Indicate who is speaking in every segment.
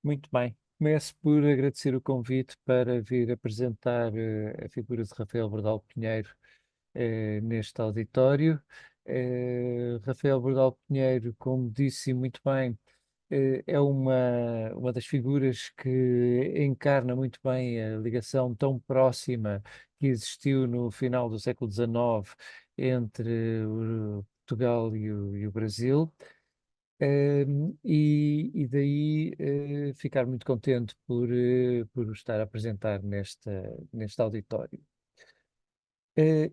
Speaker 1: Muito bem. Começo por agradecer o convite para vir apresentar a figura de Rafael Bordal Pinheiro neste auditório. Rafael Bordal Pinheiro, como disse muito bem, é uma das figuras que encarna muito bem a ligação tão próxima que existiu no final do século XIX entre Portugal e o Brasil. E daí ficar muito contente por estar a apresentar neste auditório.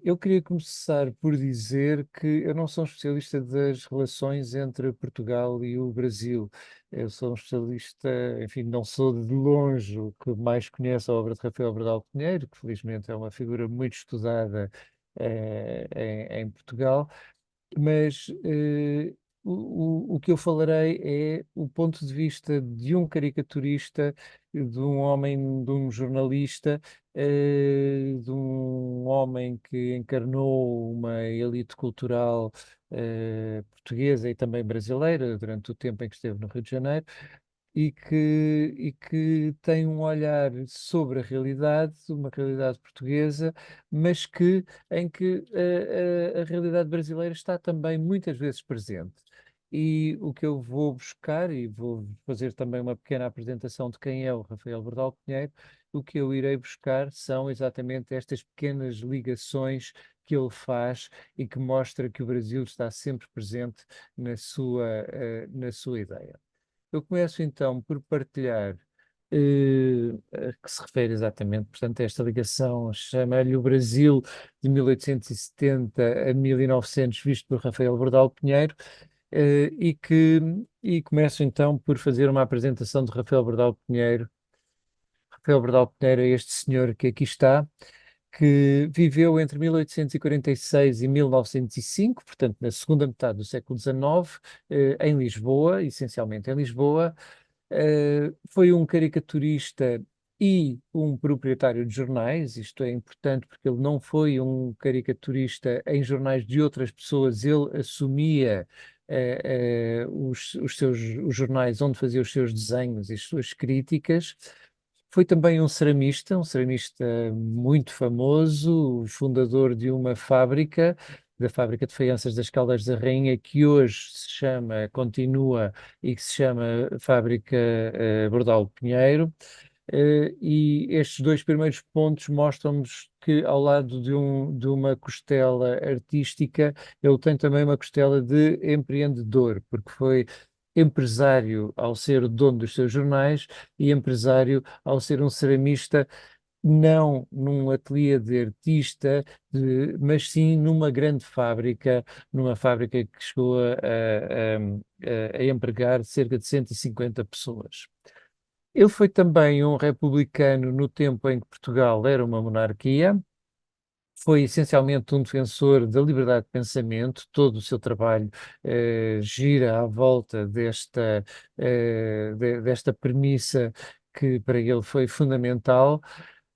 Speaker 1: Eu queria começar por dizer que eu não sou um especialista das relações entre Portugal e o Brasil. Eu sou um especialista, enfim, não sou de longe o que mais conhece a obra de Rafael Bordal Pinheiro, que felizmente é uma figura muito estudada em Portugal, mas o que eu falarei é o ponto de vista de um caricaturista, de um homem, de um jornalista, de um homem que encarnou uma elite cultural portuguesa e também brasileira durante o tempo em que esteve no Rio de Janeiro e que tem um olhar sobre a realidade, uma realidade portuguesa, mas em que a realidade brasileira está também muitas vezes presente. E o que eu vou buscar, e vou fazer também uma pequena apresentação de quem é o Rafael Bordal Pinheiro, o que eu irei buscar são exatamente estas pequenas ligações que ele faz e que mostra que o Brasil está sempre presente na sua ideia. Eu começo então por partilhar, que se refere exatamente, portanto, a esta ligação, chama-lhe o Brasil de 1870 a 1900, visto por Rafael Bordal Pinheiro, e começo então por fazer uma apresentação de Rafael Bordal Pinheiro. Rafael Bordal Pinheiro é este senhor que aqui está, que viveu entre 1846 e 1905, portanto, na segunda metade do século XIX, em Lisboa, essencialmente em Lisboa. Foi um caricaturista e um proprietário de jornais. Isto é importante porque ele não foi um caricaturista em jornais de outras pessoas, ele assumia os jornais onde fazia os seus desenhos e as suas críticas. Foi também um ceramista muito famoso, o fundador de uma fábrica, da Fábrica de Faianças das Caldas da Rainha, que hoje continua e que se chama Fábrica Bordal Pinheiro. E estes dois primeiros pontos mostram-nos que, ao lado de uma costela artística, ele tem também uma costela de empreendedor, porque foi empresário ao ser o dono dos seus jornais e empresário ao ser um ceramista, não num ateliê de artista, mas sim numa grande fábrica, numa fábrica que chegou a empregar cerca de 150 pessoas. Ele foi também um republicano no tempo em que Portugal era uma monarquia. Foi essencialmente um defensor da liberdade de pensamento. Todo o seu trabalho gira à volta desta premissa que para ele foi fundamental.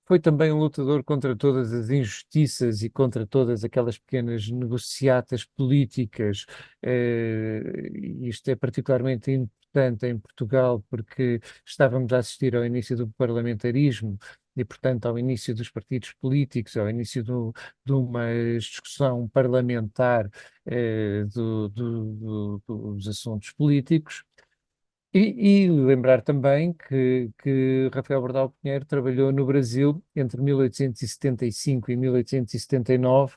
Speaker 1: Foi também um lutador contra todas as injustiças e contra todas aquelas pequenas negociatas políticas. E isto é particularmente importante em Portugal porque estávamos a assistir ao início do parlamentarismo e, portanto, ao início dos partidos políticos, ao início de uma discussão parlamentar dos assuntos políticos. E lembrar também que Rafael Bordal Pinheiro trabalhou no Brasil entre 1875 e 1879,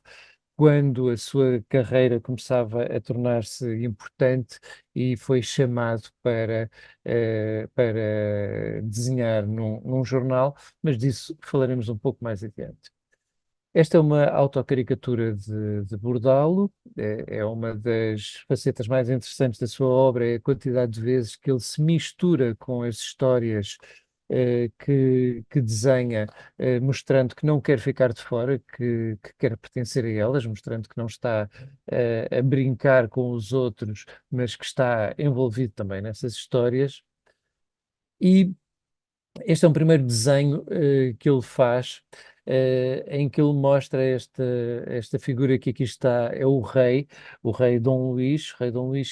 Speaker 1: quando a sua carreira começava a tornar-se importante e foi chamado para desenhar num jornal, mas disso falaremos um pouco mais adiante. Esta é uma autocaricatura de Bordalo, é uma das facetas mais interessantes da sua obra, é a quantidade de vezes que ele se mistura com as histórias que desenha, mostrando que não quer ficar de fora, que quer pertencer a elas, mostrando que não está a brincar com os outros, mas que está envolvido também nessas histórias. E este é um primeiro desenho que ele faz, em que ele mostra esta figura que aqui está, é o rei Dom Luís,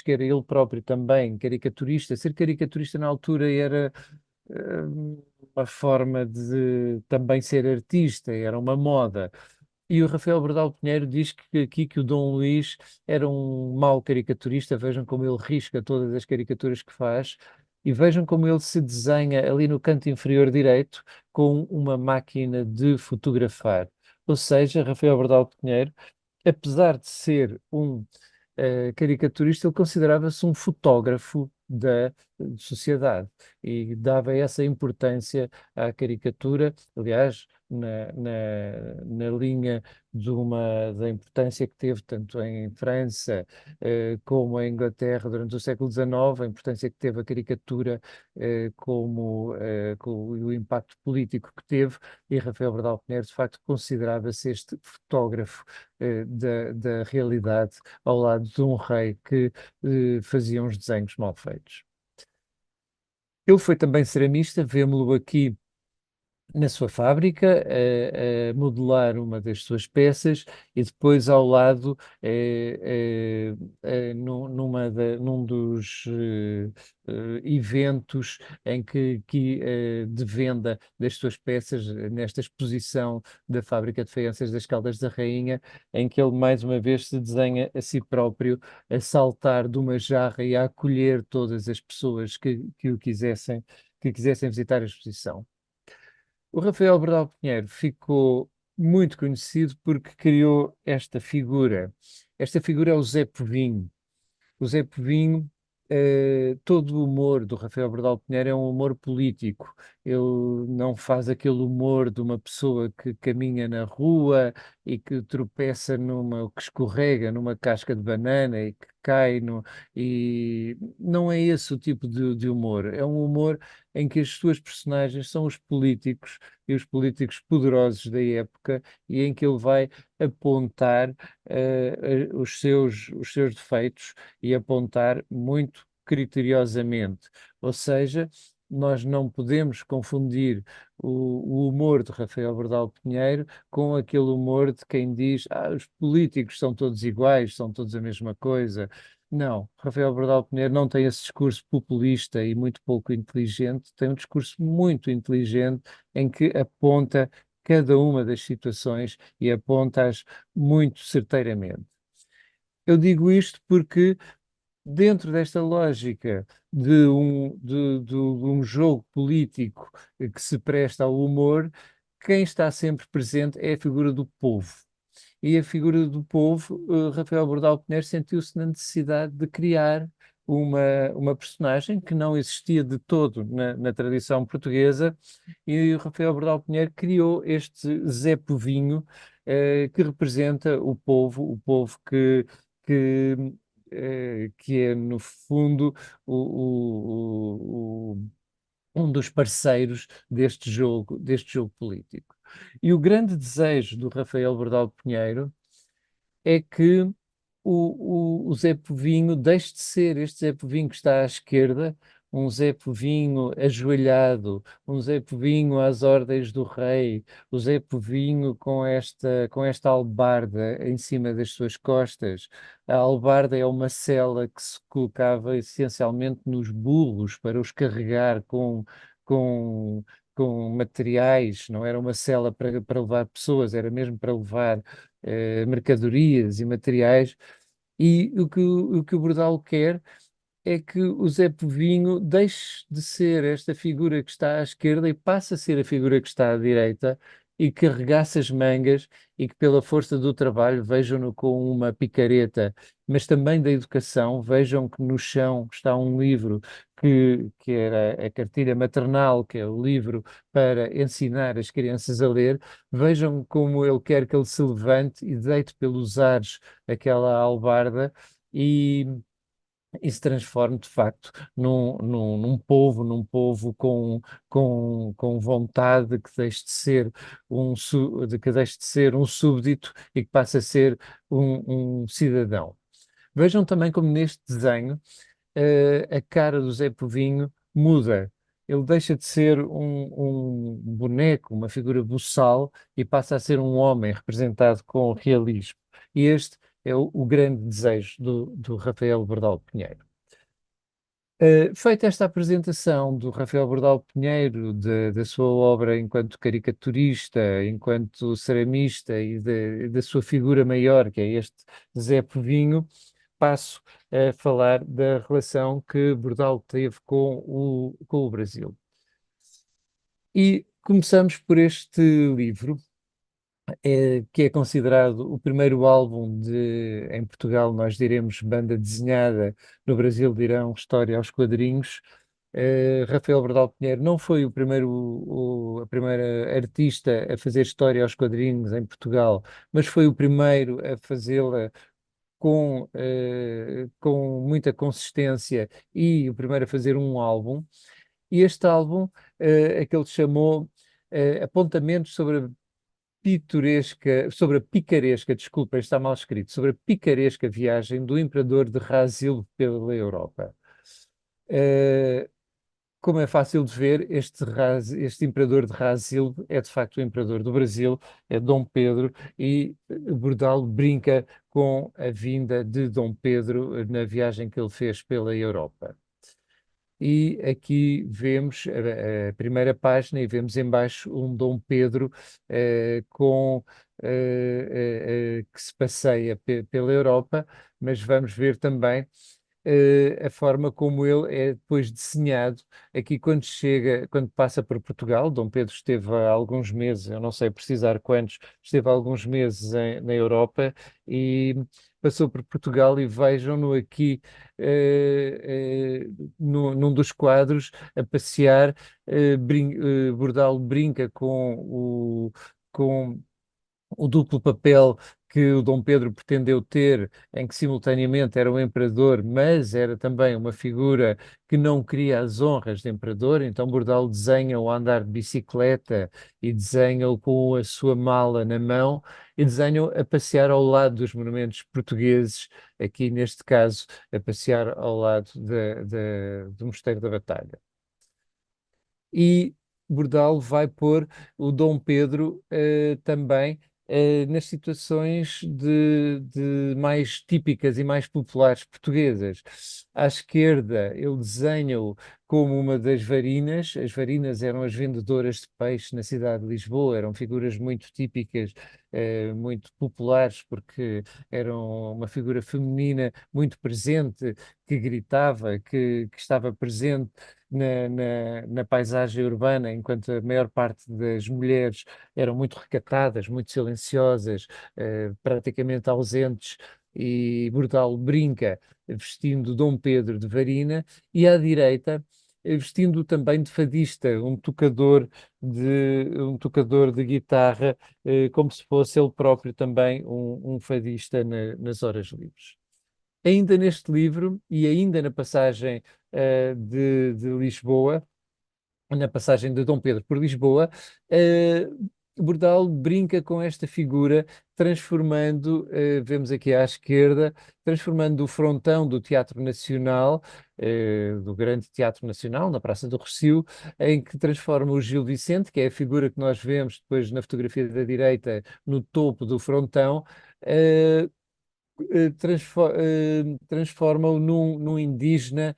Speaker 1: que era ele próprio também caricaturista. Ser caricaturista na altura uma forma de também ser artista, era uma moda. E o Rafael Bordal Pinheiro diz que aqui que o Dom Luís era um mau caricaturista, vejam como ele risca todas as caricaturas que faz, e vejam como ele se desenha ali no canto inferior direito com uma máquina de fotografar. Ou seja, Rafael Bordal Pinheiro, apesar de ser um caricaturista, ele considerava-se um fotógrafo da sociedade e dava essa importância à caricatura, aliás, na linha da importância que teve tanto em França como em Inglaterra durante o século XIX, a importância que teve a caricatura com o impacto político que teve, e Rafael Bordal Pinheiro, de facto, considerava-se este fotógrafo da realidade ao lado de um rei que fazia uns desenhos mal feitos. Ele foi também ceramista, vemos-lo aqui na sua fábrica, a modelar uma das suas peças e depois ao lado, num dos eventos de venda das suas peças, nesta exposição da Fábrica de Faianças das Caldas da Rainha, em que ele mais uma vez se desenha a si próprio a saltar de uma jarra e a acolher todas as pessoas que quisessem visitar a exposição. O Rafael Bordal Pinheiro ficou muito conhecido porque criou esta figura. Esta figura é o Zé Povinho. O Zé Povinho, todo o humor do Rafael Bordal Pinheiro é um humor político. Ele não faz aquele humor de uma pessoa que caminha na rua e que tropeça que escorrega numa casca de banana e que cai no, e não é esse o tipo de humor. É um humor em que as suas personagens são os políticos e os políticos poderosos da época e em que ele vai apontar os seus defeitos e apontar muito criteriosamente. Ou seja, nós não podemos confundir o humor de Rafael Bordal Pinheiro com aquele humor de quem diz os políticos são todos iguais, são todos a mesma coisa. Não, Rafael Bordal Pinheiro não tem esse discurso populista e muito pouco inteligente, tem um discurso muito inteligente em que aponta cada uma das situações e aponta-as muito certeiramente. Eu digo isto porque, dentro desta lógica de um jogo político que se presta ao humor, quem está sempre presente é a figura do povo. E a figura do povo, Rafael Bordal Pinheiro sentiu-se na necessidade de criar uma personagem que não existia de todo na tradição portuguesa, e o Rafael Bordal Pinheiro criou este Zé Povinho, que representa o povo que, que é, no fundo, um dos parceiros deste jogo político. E o grande desejo do Rafael Bordal Pinheiro é que o Zé Povinho deixe de ser este Zé Povinho que está à esquerda, um Zé Povinho ajoelhado, um Zé Povinho às ordens do rei, o Zé Povinho com esta albarda em cima das suas costas. A albarda é uma sela que se colocava essencialmente nos burros para os carregar com, com materiais, não era uma sela para levar pessoas, era mesmo para levar mercadorias e materiais, e o que o Bordal quer é que o Zé Povinho deixe de ser esta figura que está à esquerda e passe a ser a figura que está à direita e que arregace as mangas e que pela força do trabalho vejam-no com uma picareta, mas também da educação, vejam que no chão está um livro que era a cartilha maternal, que é o livro para ensinar as crianças a ler, vejam como ele quer que ele se levante e deite pelos ares aquela albarda e se transforme de facto num povo com vontade que deixe de ser um súbdito e que passe a ser um cidadão. Vejam também como neste desenho a cara do Zé Povinho muda. Ele deixa de ser um boneco, uma figura boçal, e passa a ser um homem representado com realismo. E este é o grande desejo do Rafael Bordal Pinheiro. Feita esta apresentação do Rafael Bordal Pinheiro, da sua obra enquanto caricaturista, enquanto ceramista e da sua figura maior, que é este Zé Povinho, passo a falar da relação que Bordal teve com o Brasil. E começamos por este livro, que é considerado o primeiro álbum em Portugal nós diremos banda desenhada, no Brasil dirão história aos quadrinhos. Rafael Bordal Pinheiro não foi a primeira artista a fazer história aos quadrinhos em Portugal, mas foi o primeiro a fazê-la com muita consistência e o primeiro a fazer um álbum. E este álbum é que ele chamou Apontamentos sobre a picaresca, desculpa, está mal escrito, sobre a picaresca viagem do imperador de Razil pela Europa. Eh, Como é fácil de ver, este imperador de Razil é de facto o imperador do Brasil, é Dom Pedro, e Bordal brinca com a vinda de Dom Pedro na viagem que ele fez pela Europa. E aqui vemos a primeira página e vemos embaixo um Dom Pedro que se passeia pela Europa, mas vamos ver também a forma como ele é depois desenhado. Aqui quando chega, quando passa por Portugal, Dom Pedro esteve há alguns meses, eu não sei precisar quantos, esteve há alguns meses na Europa e passou por Portugal e vejam-no aqui num dos quadros a passear, Bordal brinca com o duplo papel que o Dom Pedro pretendeu ter, em que simultaneamente era um imperador, mas era também uma figura que não queria as honras de imperador, então Bordal desenha-o a andar de bicicleta e desenha-o com a sua mala na mão e desenha-o a passear ao lado dos monumentos portugueses, aqui neste caso a passear ao lado do Mosteiro da Batalha. E Bordal vai pôr o Dom Pedro também nas situações de mais típicas e mais populares portuguesas. À esquerda, ele desenha-o como uma das varinas. As varinas eram as vendedoras de peixe na cidade de Lisboa, eram figuras muito típicas, muito populares, porque eram uma figura feminina muito presente, que gritava, que estava presente na paisagem urbana, enquanto a maior parte das mulheres eram muito recatadas, muito silenciosas, praticamente ausentes, e Bordal brinca vestindo Dom Pedro de varina, e à direita vestindo também de fadista, um tocador de guitarra, como se fosse ele próprio também um fadista nas horas livres. Ainda neste livro e ainda na passagem de Lisboa, na passagem de Dom Pedro por Lisboa, Bordal brinca com esta figura, transformando, vemos aqui à esquerda, transformando o frontão do Teatro Nacional, do Grande Teatro Nacional, na Praça do Rossio, em que transforma o Gil Vicente, que é a figura que nós vemos depois na fotografia da direita, no topo do frontão, eh, transforma-o num indígena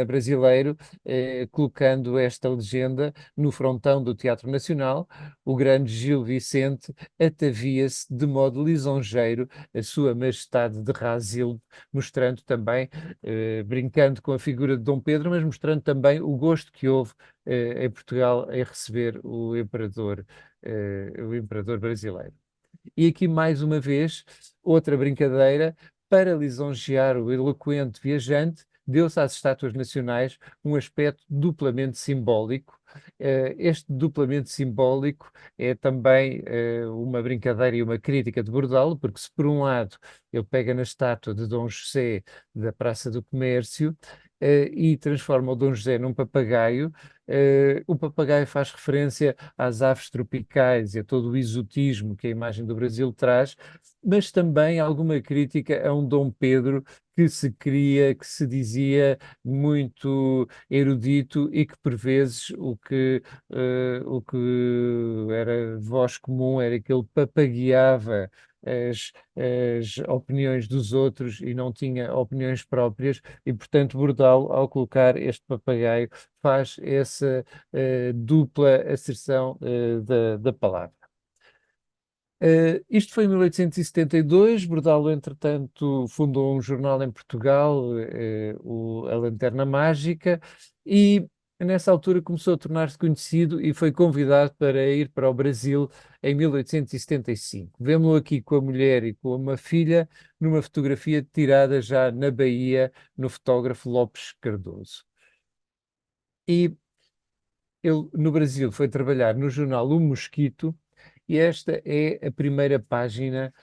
Speaker 1: brasileiro, colocando esta legenda no frontão do Teatro Nacional. O grande Gil Vicente atavia-se de modo lisonjeiro a sua majestade de Razil, mostrando também, brincando com a figura de Dom Pedro, mas mostrando também o gosto que houve em Portugal em receber o imperador brasileiro. E aqui, mais uma vez, outra brincadeira, para lisonjear o eloquente viajante, deu-se às estátuas nacionais um aspecto duplamente simbólico. Este duplamente simbólico é também uma brincadeira e uma crítica de Bordalo, porque se por um lado ele pega na estátua de Dom José da Praça do Comércio e transforma o Dom José num papagaio, o papagaio faz referência às aves tropicais e a todo o exotismo que a imagem do Brasil traz, mas também alguma crítica a um Dom Pedro que se dizia muito erudito e que por vezes o que era voz comum era que ele papagueava as opiniões dos outros e não tinha opiniões próprias, e portanto Bordalo, ao colocar este papagaio, faz essa dupla asserção da palavra. Isto foi em 1872. Bordalo, entretanto, fundou um jornal em Portugal, A Lanterna Mágica, e nessa altura começou a tornar-se conhecido e foi convidado para ir para o Brasil em 1875. Vemo-lo aqui com a mulher e com uma filha, numa fotografia tirada já na Bahia, no fotógrafo Lopes Cardoso. E ele, no Brasil, foi trabalhar no jornal O Mosquito, e esta é a primeira página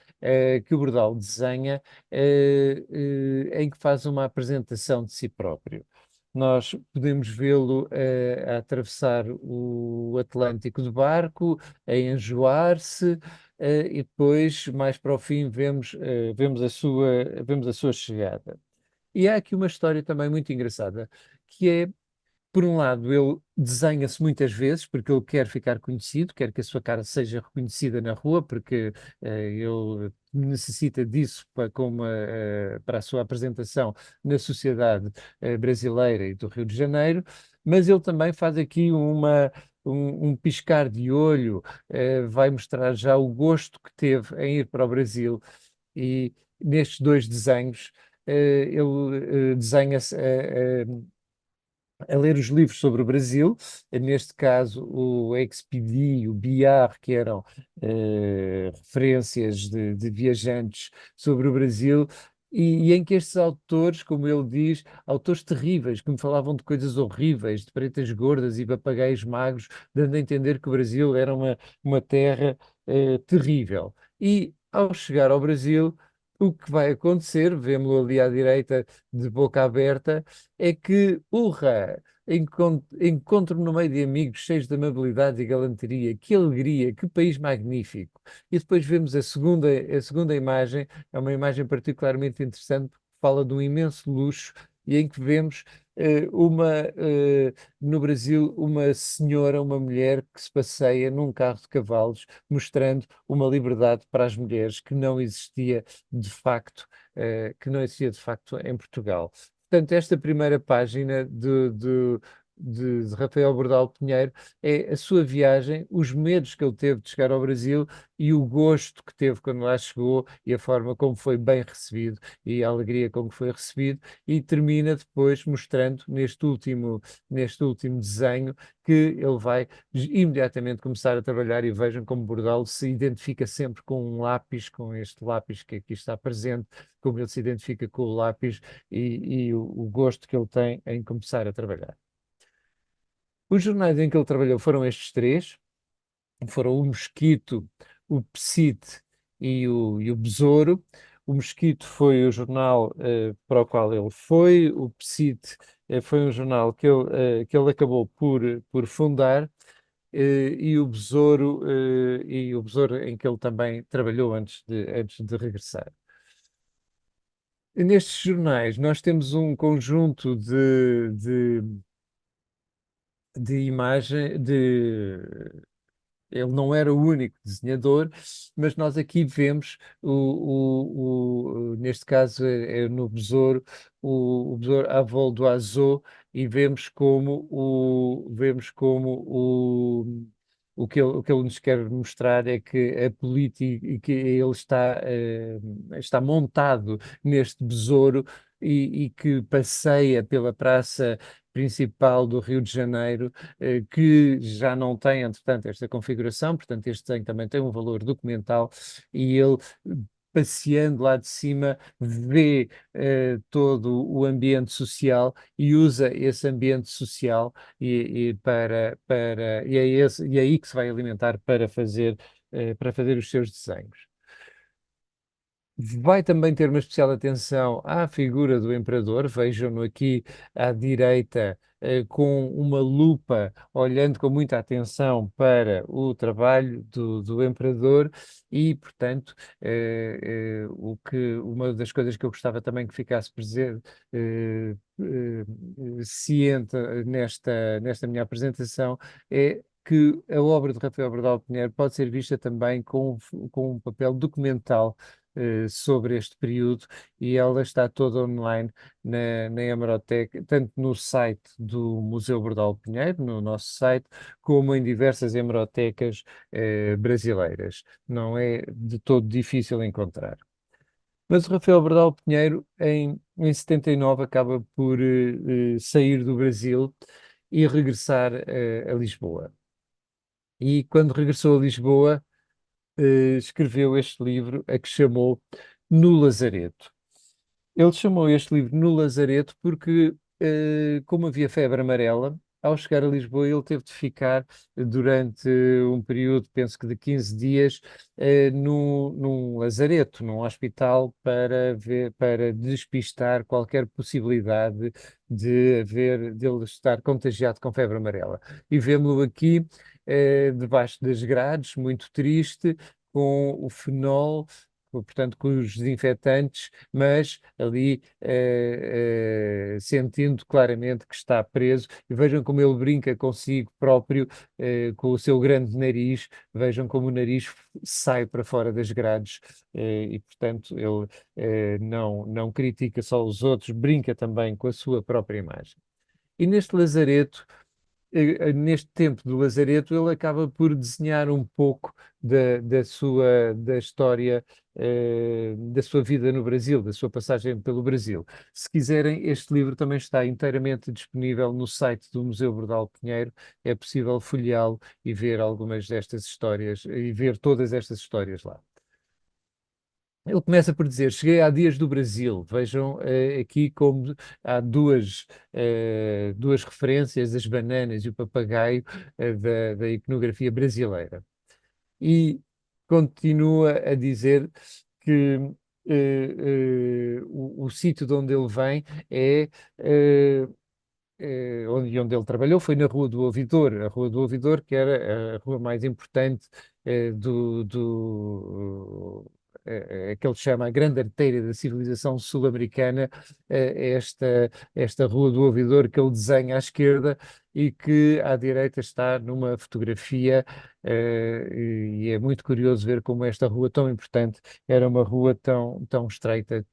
Speaker 1: que o Bordal desenha, em que faz uma apresentação de si próprio. Nós podemos vê-lo a atravessar o Atlântico de barco, a enjoar-se, e depois, mais para o fim, vemos a sua chegada. E há aqui uma história também muito engraçada, que é, por um lado, ele desenha-se muitas vezes porque ele quer ficar conhecido, quer que a sua cara seja reconhecida na rua, porque ele necessita disso para a sua apresentação na sociedade brasileira e do Rio de Janeiro, mas ele também faz aqui um piscar de olho, vai mostrar já o gosto que teve em ir para o Brasil, e nestes dois desenhos ele desenha-se a ler os livros sobre o Brasil, neste caso o Expedi e o Biar, que eram referências de viajantes sobre o Brasil, e em que estes autores, como ele diz, autores terríveis, que me falavam de coisas horríveis, de pretas gordas e papagaios magros, dando a entender que o Brasil era uma terra terrível. E ao chegar ao Brasil, o que vai acontecer, vemos-lo ali à direita, de boca aberta, é que, urra, encontro-me no meio de amigos cheios de amabilidade e galanteria, que alegria, que país magnífico. E depois vemos a segunda imagem, é uma imagem particularmente interessante, porque fala de um imenso luxo, e em que vemos no Brasil, uma senhora, uma mulher que se passeia num carro de cavalos, mostrando uma liberdade para as mulheres que não existia de facto em Portugal. Portanto, esta primeira página de Rafael Bordal Pinheiro é a sua viagem, os medos que ele teve de chegar ao Brasil e o gosto que teve quando lá chegou, e a forma como foi bem recebido e a alegria com que foi recebido, e termina depois mostrando neste último desenho que ele vai imediatamente começar a trabalhar, e vejam como Bordal se identifica sempre com um lápis, com este lápis que aqui está presente, como ele se identifica com o lápis, e o gosto que ele tem em começar a trabalhar. Os jornais em que ele trabalhou foram estes três: foram o Mosquito, o Psite e o Besouro. O Mosquito foi o jornal para o qual ele foi, o Psite foi um jornal que ele acabou por fundar, e o Besouro em que ele também trabalhou antes de regressar. Nestes jornais, nós temos um conjunto de imagem, ele não era o único desenhador, mas nós aqui vemos, neste caso é no Besouro, o Besouro à vol do Azul, e vemos como o que ele nos quer mostrar é que a política, e que ele está montado neste besouro, e que passeia pela praça principal do Rio de Janeiro, que já não tem, entretanto, esta configuração, portanto, este desenho também tem um valor documental, e ele, passeando lá de cima, vê todo o ambiente social e usa esse ambiente social e é aí que se vai alimentar para fazer os seus desenhos. Vai também ter uma especial atenção à figura do imperador. Vejam-no aqui à direita, com uma lupa, olhando com muita atenção para o trabalho do imperador, e, portanto, uma das coisas que eu gostava também que ficasse presente, ciente nesta minha apresentação, é que a obra de Rafael Bordal Pinheiro pode ser vista também com um papel documental sobre este período, e ela está toda online na hemeroteca, tanto no site do Museu Bordal Pinheiro, no nosso site, como em diversas hemerotecas brasileiras. Não é de todo difícil encontrar. Mas o Rafael Bordal Pinheiro, em 79, acaba por sair do Brasil e regressar a Lisboa. E quando regressou a Lisboa, escreveu este livro, a que chamou No Lazareto. Ele chamou este livro No Lazareto porque, como havia febre amarela, ao chegar a Lisboa, ele teve de ficar durante um período, penso que de 15 dias, num lazareto, num hospital, para despistar qualquer possibilidade de ele estar contagiado com febre amarela. E vemos-lo aqui, debaixo das grades, muito triste, com o fenol, portanto, com os desinfetantes, mas ali sentindo claramente que está preso. E vejam como ele brinca consigo próprio, com o seu grande nariz. Vejam como o nariz sai para fora das grades, e, portanto, ele não critica só os outros, brinca também com a sua própria imagem. E neste lazareto, neste tempo do Lazareto, ele acaba por desenhar um pouco da história, da sua vida no Brasil, da sua passagem pelo Brasil. Se quiserem, este livro também está inteiramente disponível no site do Museu Bordal Pinheiro. É possível folheá-lo e ver algumas destas histórias, e ver todas estas histórias lá. Ele começa por dizer: Cheguei há dias do Brasil. Vejam aqui como há duas referências, as bananas e o papagaio, da iconografia brasileira. E continua a dizer que o sítio de onde ele vem é. Onde ele trabalhou foi na Rua do Ouvidor, a Rua do Ouvidor, que era a rua mais importante que ele chama a grande artéria da civilização sul-americana, esta Rua do Ouvidor que ele desenha à esquerda e que à direita está numa fotografia, e é muito curioso ver como esta rua tão importante era uma rua tão estreita,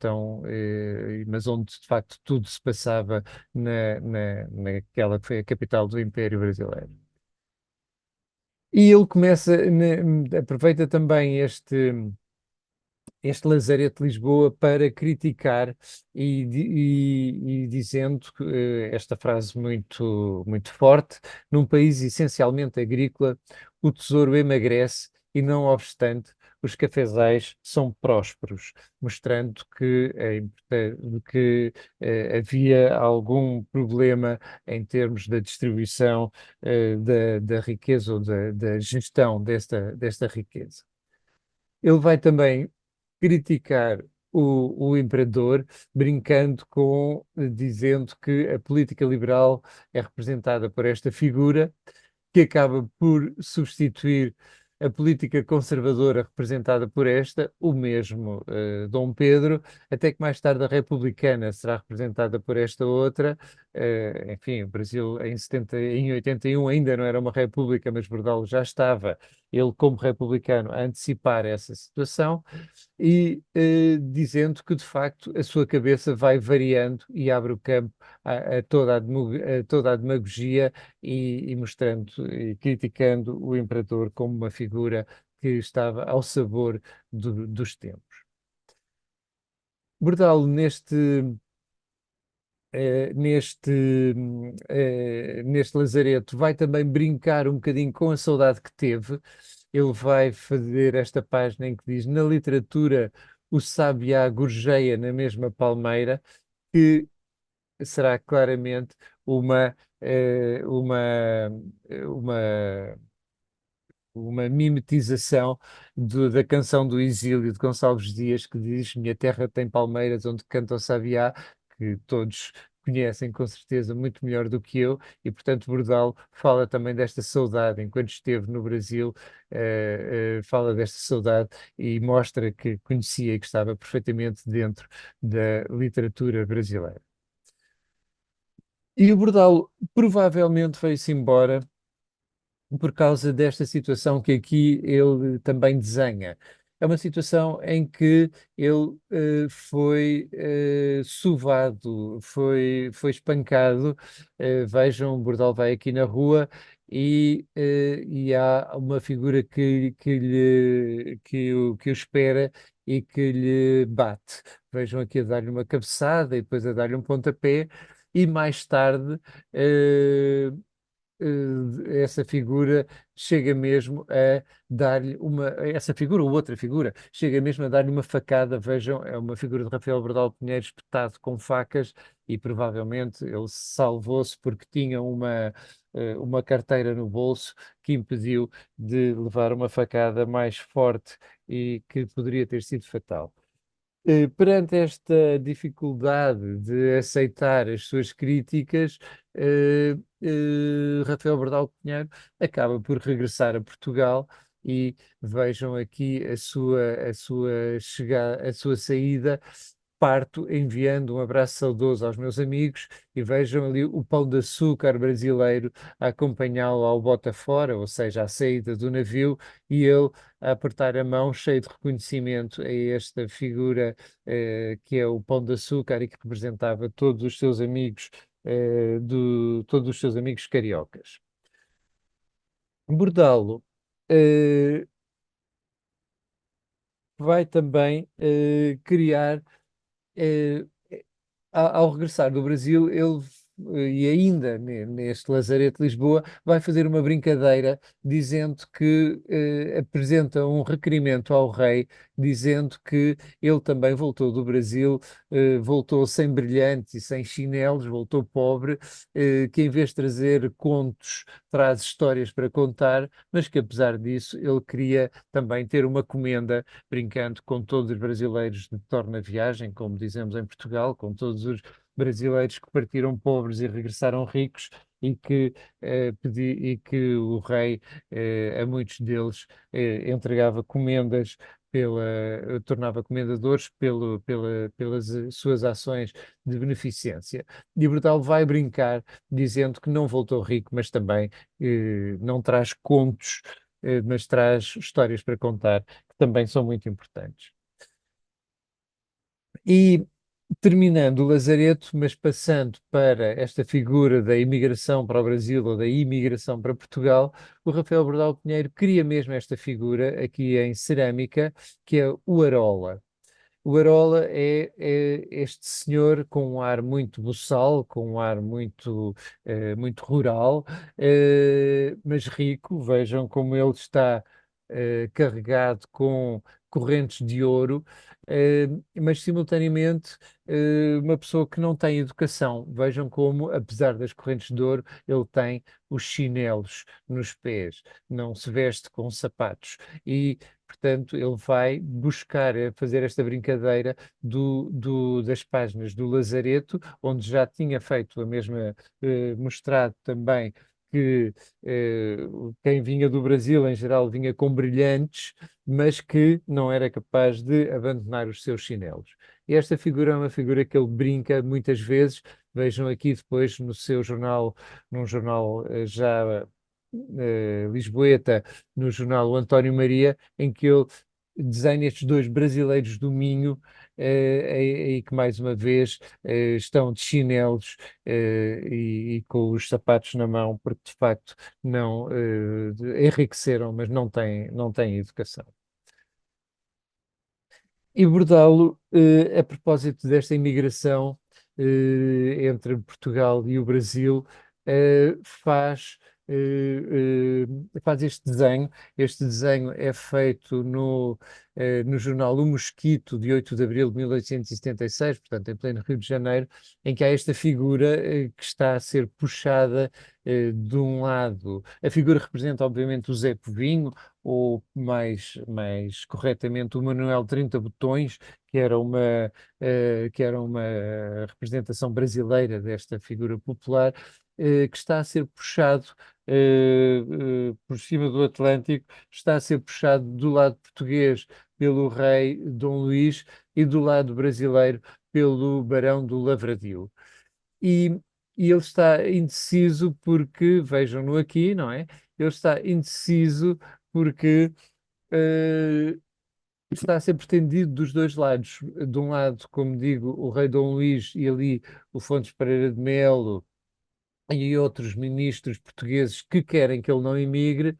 Speaker 1: mas onde de facto tudo se passava naquela que foi a capital do Império Brasileiro. E ele aproveita também este Lazareto de Lisboa para criticar e dizendo esta frase muito forte: num país essencialmente agrícola, o tesouro emagrece e, não obstante, os cafezais são prósperos, mostrando que havia algum problema em termos da distribuição da riqueza, ou da gestão desta riqueza. Ele vai também criticar o imperador, brincando dizendo que a política liberal é representada por esta figura, que acaba por substituir a política conservadora representada por o mesmo Dom Pedro, até que mais tarde a republicana será representada por esta outra. Enfim, o Brasil em 81 ainda não era uma república, mas Bordalo já estava, ele como republicano, a antecipar essa situação, e dizendo que de facto a sua cabeça vai variando e abre o campo a toda a demagogia, e mostrando e criticando o imperador como uma figura que estava ao sabor dos tempos. Bordalo, neste lazareto, vai também brincar um bocadinho com a saudade que teve. Ele vai fazer esta página em que diz: na literatura, o sabiá gorjeia na mesma palmeira, que será claramente uma, eh, uma, uma mimetização da canção do Exílio de Gonçalves Dias, que diz: Minha terra tem palmeiras onde canta o sabiá, que todos conhecem com certeza muito melhor do que eu. E portanto Bordal fala também desta saudade enquanto esteve no Brasil, fala desta saudade e mostra que conhecia e que estava perfeitamente dentro da literatura brasileira. E o Bordal provavelmente veio-se embora por causa desta situação que aqui ele também desenha. É uma situação em que ele foi sovado, foi espancado. Vejam, Bordal vai aqui na rua e há uma figura que o espera e que lhe bate. Vejam aqui a dar-lhe uma cabeçada e depois a dar-lhe um pontapé, e mais tarde. Essa figura chega mesmo a dar-lhe essa figura ou outra figura, chega mesmo a dar-lhe uma facada. Vejam, é uma figura de Rafael Bordal Pinheiro espetado com facas, e provavelmente ele salvou-se porque tinha uma carteira no bolso que impediu de levar uma facada mais forte e que poderia ter sido fatal. Perante esta dificuldade de aceitar as suas críticas, Rafael Bordal Pinheiro acaba por regressar a Portugal, e vejam aqui a sua saída. Parto enviando um abraço saudoso aos meus amigos, e vejam ali o pão de açúcar brasileiro a acompanhá-lo ao bota fora, ou seja, à saída do navio, e ele a apertar a mão, cheio de reconhecimento a esta figura que é o Pão de Açúcar e que representava todos os seus amigos, todos os seus amigos cariocas. Bordalo vai também criar, eh, ao regressar do Brasil, ele, e ainda neste Lazareto de Lisboa, vai fazer uma brincadeira dizendo que apresenta um requerimento ao rei, dizendo que ele também voltou do Brasil, voltou sem brilhantes e sem chinelos, voltou pobre, que em vez de trazer contos, traz histórias para contar, mas que apesar disso ele queria também ter uma comenda, brincando com todos os brasileiros de torna viagem, como dizemos em Portugal, com todos os brasileiros que partiram pobres e regressaram ricos, e que o rei, a muitos deles, entregava comendas, tornava comendadores pelas suas ações de beneficência. E Brutal vai brincar dizendo que não voltou rico, mas também não traz contos, mas traz histórias para contar, que também são muito importantes. E terminando o Lazareto, mas passando para esta figura da imigração para o Brasil ou da imigração para Portugal, o Rafael Bordal Pinheiro cria mesmo esta figura aqui em cerâmica, que é o Arola. O Arola é este senhor com um ar muito buçal, com um ar muito rural, mas rico. Vejam como ele está carregado com correntes de ouro, mas simultaneamente uma pessoa que não tem educação. Vejam como, apesar das correntes de ouro, ele tem os chinelos nos pés, não se veste com sapatos. E portanto, ele vai buscar fazer esta brincadeira das páginas do Lazareto, onde já tinha feito a mesma, mostrado também que eh, quem vinha do Brasil, em geral, vinha com brilhantes, mas que não era capaz de abandonar os seus chinelos. E esta figura é uma figura que ele brinca muitas vezes. Vejam aqui depois no seu jornal, num jornal já lisboeta, no jornal O António Maria, em que ele desenha estes dois brasileiros do Minho, e que mais uma vez estão de chinelos e com os sapatos na mão, porque de facto não enriqueceram, mas não têm educação. E Bordalo, a propósito desta imigração entre Portugal e o Brasil, faz este desenho. Este desenho é feito no jornal O Mosquito, de 8 de abril de 1876, portanto, em pleno Rio de Janeiro, em que há esta figura que está a ser puxada de um lado. A figura representa, obviamente, o Zé Povinho, ou mais corretamente o Manuel 30 Botões, que era uma representação brasileira desta figura popular, que está a ser puxado por cima do Atlântico, está a ser puxado do lado português pelo rei Dom Luís e do lado brasileiro pelo Barão do Lavradio. E e ele está indeciso porque, vejam-no aqui, não é? Ele está indeciso porque eh, está a ser pretendido dos dois lados. De um lado, como digo, o rei Dom Luís e ali o Fontes Pereira de Melo e outros ministros portugueses que querem que ele não emigre,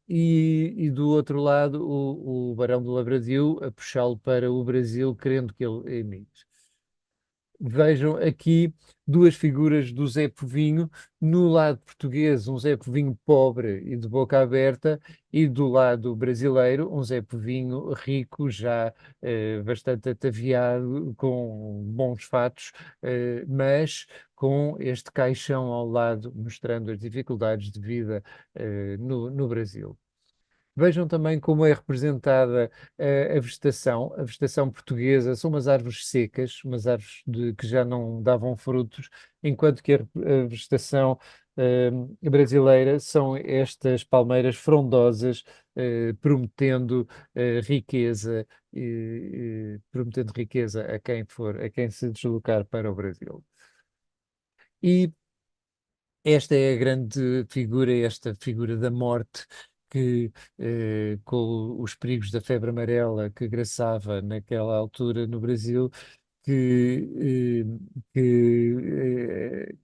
Speaker 1: e do outro lado o Barão de Lavradio a puxá-lo para o Brasil, querendo que ele emigre. Vejam aqui duas figuras do Zé Povinho, no lado português, um Zé Povinho pobre e de boca aberta, e do lado brasileiro, um Zé Povinho rico, já bastante ataviado, com bons fatos, mas com este caixão ao lado, mostrando as dificuldades de vida no Brasil. Vejam também como é representada a vegetação portuguesa. São umas árvores secas, umas árvores que já não davam frutos, enquanto que a vegetação brasileira são estas palmeiras frondosas, prometendo riqueza, prometendo riqueza a quem for, a quem se deslocar para o Brasil. E esta é a grande figura, esta figura da morte que, com os perigos da febre amarela que graçava naquela altura no Brasil, que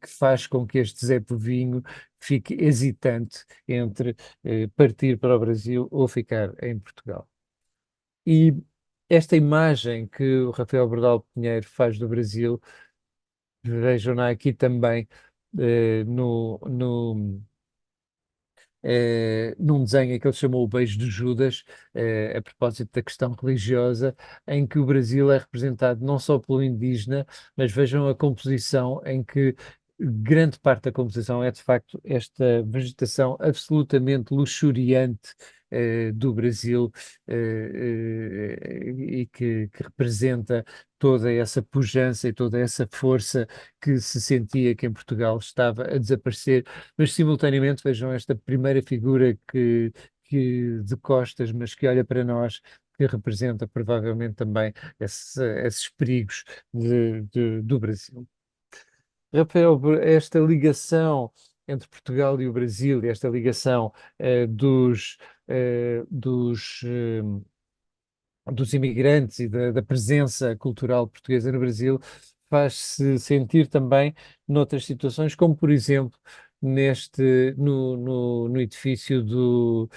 Speaker 1: faz com que este Zé Povinho fique hesitante entre partir para o Brasil ou ficar em Portugal. E esta imagem que o Rafael Bordal Pinheiro faz do Brasil, vejam-na aqui também num desenho que ele chamou O Beijo de Judas, a propósito da questão religiosa, em que o Brasil é representado não só pelo indígena, mas vejam a composição em que grande parte da composição é de facto esta vegetação absolutamente luxuriante do Brasil, e que representa toda essa pujança e toda essa força que se sentia que em Portugal estava a desaparecer, mas simultaneamente vejam esta primeira figura que de costas, mas que olha para nós, que representa provavelmente também esses perigos do Brasil. Rafael, esta ligação entre Portugal e o Brasil, e esta ligação dos imigrantes e da presença cultural portuguesa no Brasil faz-se sentir também noutras situações, como por exemplo no edifício do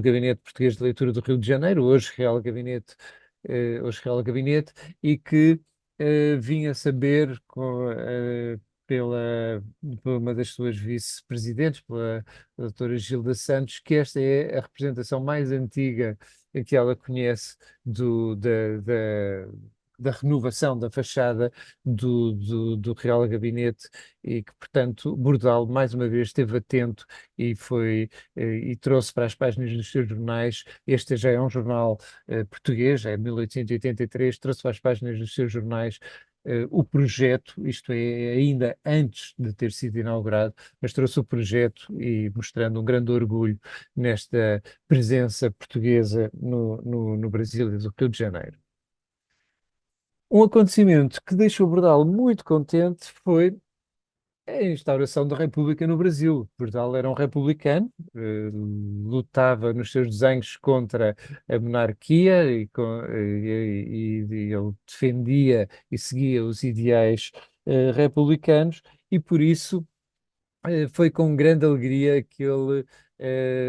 Speaker 1: Gabinete Português de Leitura do Rio de Janeiro, hoje Real Gabinete, e que vim a saber por uma das suas vice-presidentes, pela doutora Gilda Santos, que esta é a representação mais antiga que ela conhece da renovação da fachada do Real Gabinete, e que, portanto, Bordal mais uma vez esteve atento e trouxe para as páginas dos seus jornais. Este já é um jornal português, é de 1883, trouxe para as páginas dos seus jornais o projeto, isto é, ainda antes de ter sido inaugurado, mas trouxe o projeto e mostrando um grande orgulho nesta presença portuguesa no Brasil e no Rio de Janeiro. Um acontecimento que deixou Bordal muito contente foi a instauração da República no Brasil. Bordal era um republicano, lutava nos seus desenhos contra a monarquia e ele defendia e seguia os ideais republicanos, e por isso foi com grande alegria que ele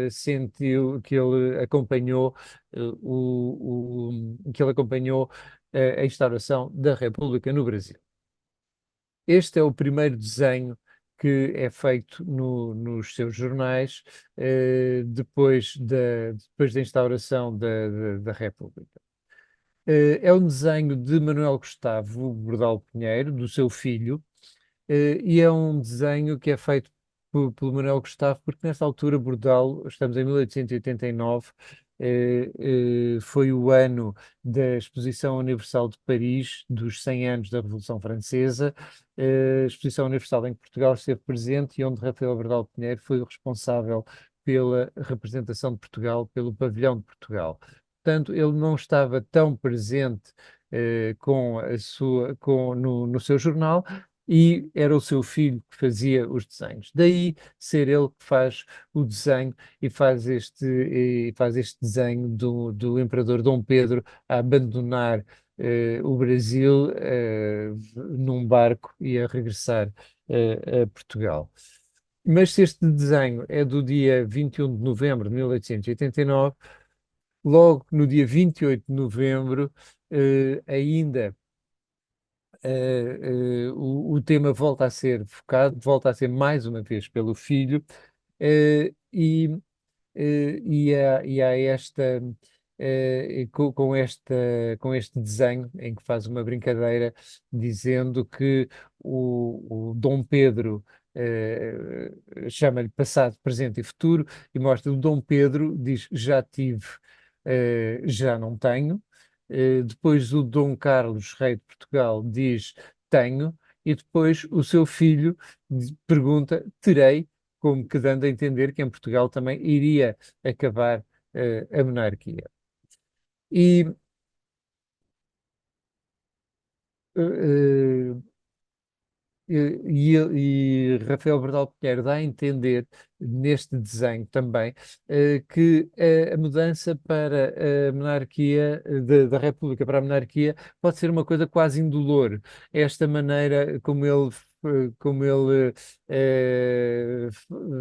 Speaker 1: sentiu, que ele acompanhou que ele acompanhou a instauração da República no Brasil. Este é o primeiro desenho que é feito nos seus jornais depois da instauração da República. É um desenho de Manuel Gustavo Bordal Pinheiro, do seu filho, e é um desenho que é feito pelo Manuel Gustavo, porque nesta altura Bordal, estamos em 1889, foi o ano da Exposição Universal de Paris, dos 100 anos da Revolução Francesa, Exposição Universal em que Portugal esteve presente e onde Rafael Bordal Pinheiro foi o responsável pela representação de Portugal, pelo pavilhão de Portugal. Portanto, ele não estava tão presente com no seu jornal, e era o seu filho que fazia os desenhos. Daí ser ele que faz o desenho e faz este desenho do imperador Dom Pedro a abandonar o Brasil num barco e a regressar a Portugal. Mas se este desenho é do dia 21 de novembro de 1889, logo no dia 28 de novembro, ainda o tema volta a ser focado, volta a ser mais uma vez pelo filho, e há com este desenho em que faz uma brincadeira dizendo que o Dom Pedro chama-lhe passado, presente e futuro, e mostra o Dom Pedro, diz já tive, já não tenho. Depois o Dom Carlos, rei de Portugal, diz tenho, e depois o seu filho pergunta terei, como que dando a entender que em Portugal também iria acabar a monarquia. E, eh, e Rafael Bernal Pinheiro dá a entender neste desenho também que a mudança para a monarquia, da República para a monarquia, pode ser uma coisa quase indolor. Esta maneira como ele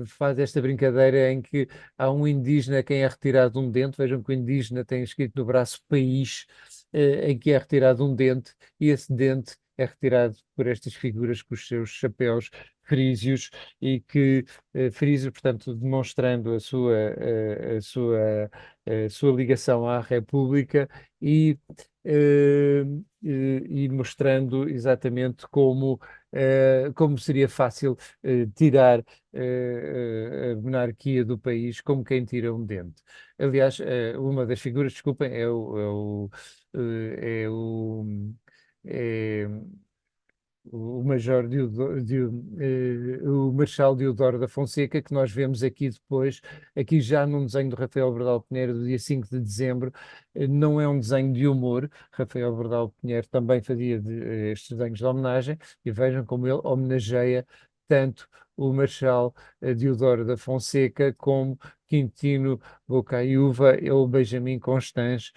Speaker 1: faz esta brincadeira em que há um indígena a quem é retirado um dente, vejam que o indígena tem escrito no braço país, em que é retirado um dente, e esse dente é retirado por estas figuras com os seus chapéus frísios frísios, portanto, demonstrando a sua ligação à República e, e mostrando exatamente como seria fácil tirar a monarquia do país como quem tira um dente. Aliás, uma das figuras, desculpem, é é o Major o Marechal Deodoro da Fonseca, que nós vemos aqui depois, aqui já num desenho de Rafael Bernal Pinheiro do dia 5 de dezembro. Não é um desenho de humor. Rafael Bernal Pinheiro também fazia estes desenhos de homenagem, e vejam como ele homenageia tanto o Marechal Deodoro da Fonseca como Quintino Bocaiúva ou Benjamin Constant,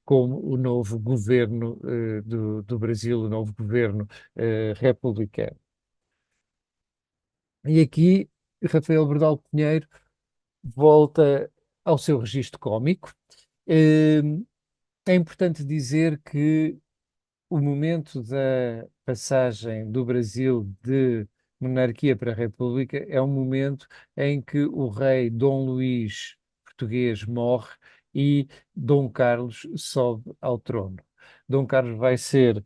Speaker 1: como o novo governo do Brasil, o novo governo republicano. E aqui Rafael Bernal Pinheiro volta ao seu registro cómico. Eh, É importante dizer que o momento da passagem do Brasil de monarquia para república é um momento em que o rei Dom Luís português morre e Dom Carlos sobe ao trono. Dom Carlos vai ser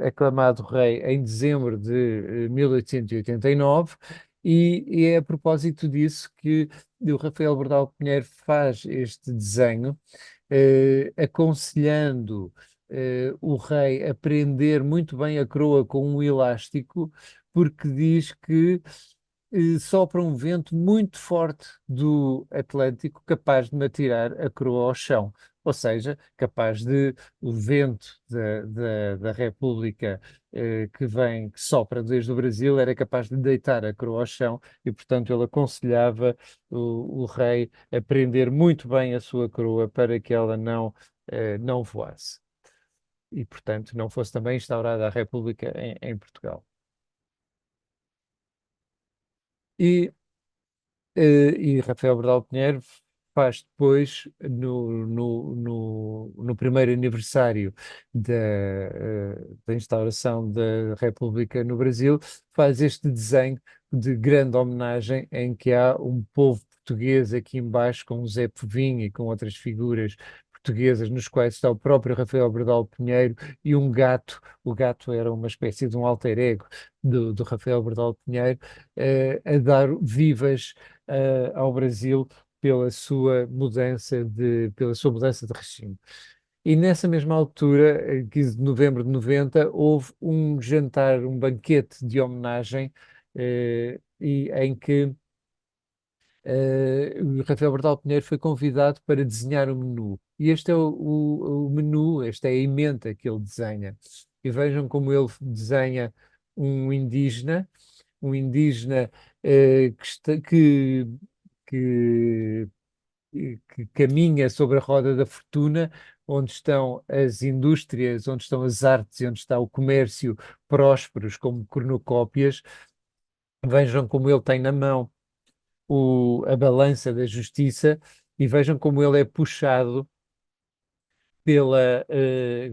Speaker 1: aclamado rei em dezembro de 1889, e é a propósito disso que o Rafael Bordal Pinheiro faz este desenho, aconselhando o rei a prender muito bem a coroa com um elástico, porque diz que sopra um vento muito forte do Atlântico capaz de me atirar a coroa ao chão. Ou seja, capaz de o vento da República que sopra desde o Brasil, era capaz de deitar a coroa ao chão, e, portanto, ele aconselhava o rei a prender muito bem a sua coroa para que ela não voasse e, portanto, não fosse também instaurada a República em Portugal. E, e Rafael Bernal Pinheiro faz depois, no primeiro aniversário da instauração da República no Brasil, faz este desenho de grande homenagem em que há um povo português aqui embaixo com o Zé Povinho e com outras figuras portuguesas, nos quais está o próprio Rafael Bernal Pinheiro e um gato. O gato era uma espécie de um alter ego do Rafael Bernal Pinheiro, a dar vivas ao Brasil pela sua mudança de regime. E nessa mesma altura, 15 de novembro de 90, houve um jantar, um banquete de homenagem, em que O Rafael Bordal Pinheiro foi convidado para desenhar o menu. E este é o menu, esta é a emenda que ele desenha. E vejam como ele desenha um indígena, um indígena que, que caminha sobre a roda da fortuna, onde estão as indústrias, onde estão as artes e onde está o comércio prósperos, como cornucópias. Vejam como ele tem na mão a balança da justiça e vejam como ele é puxado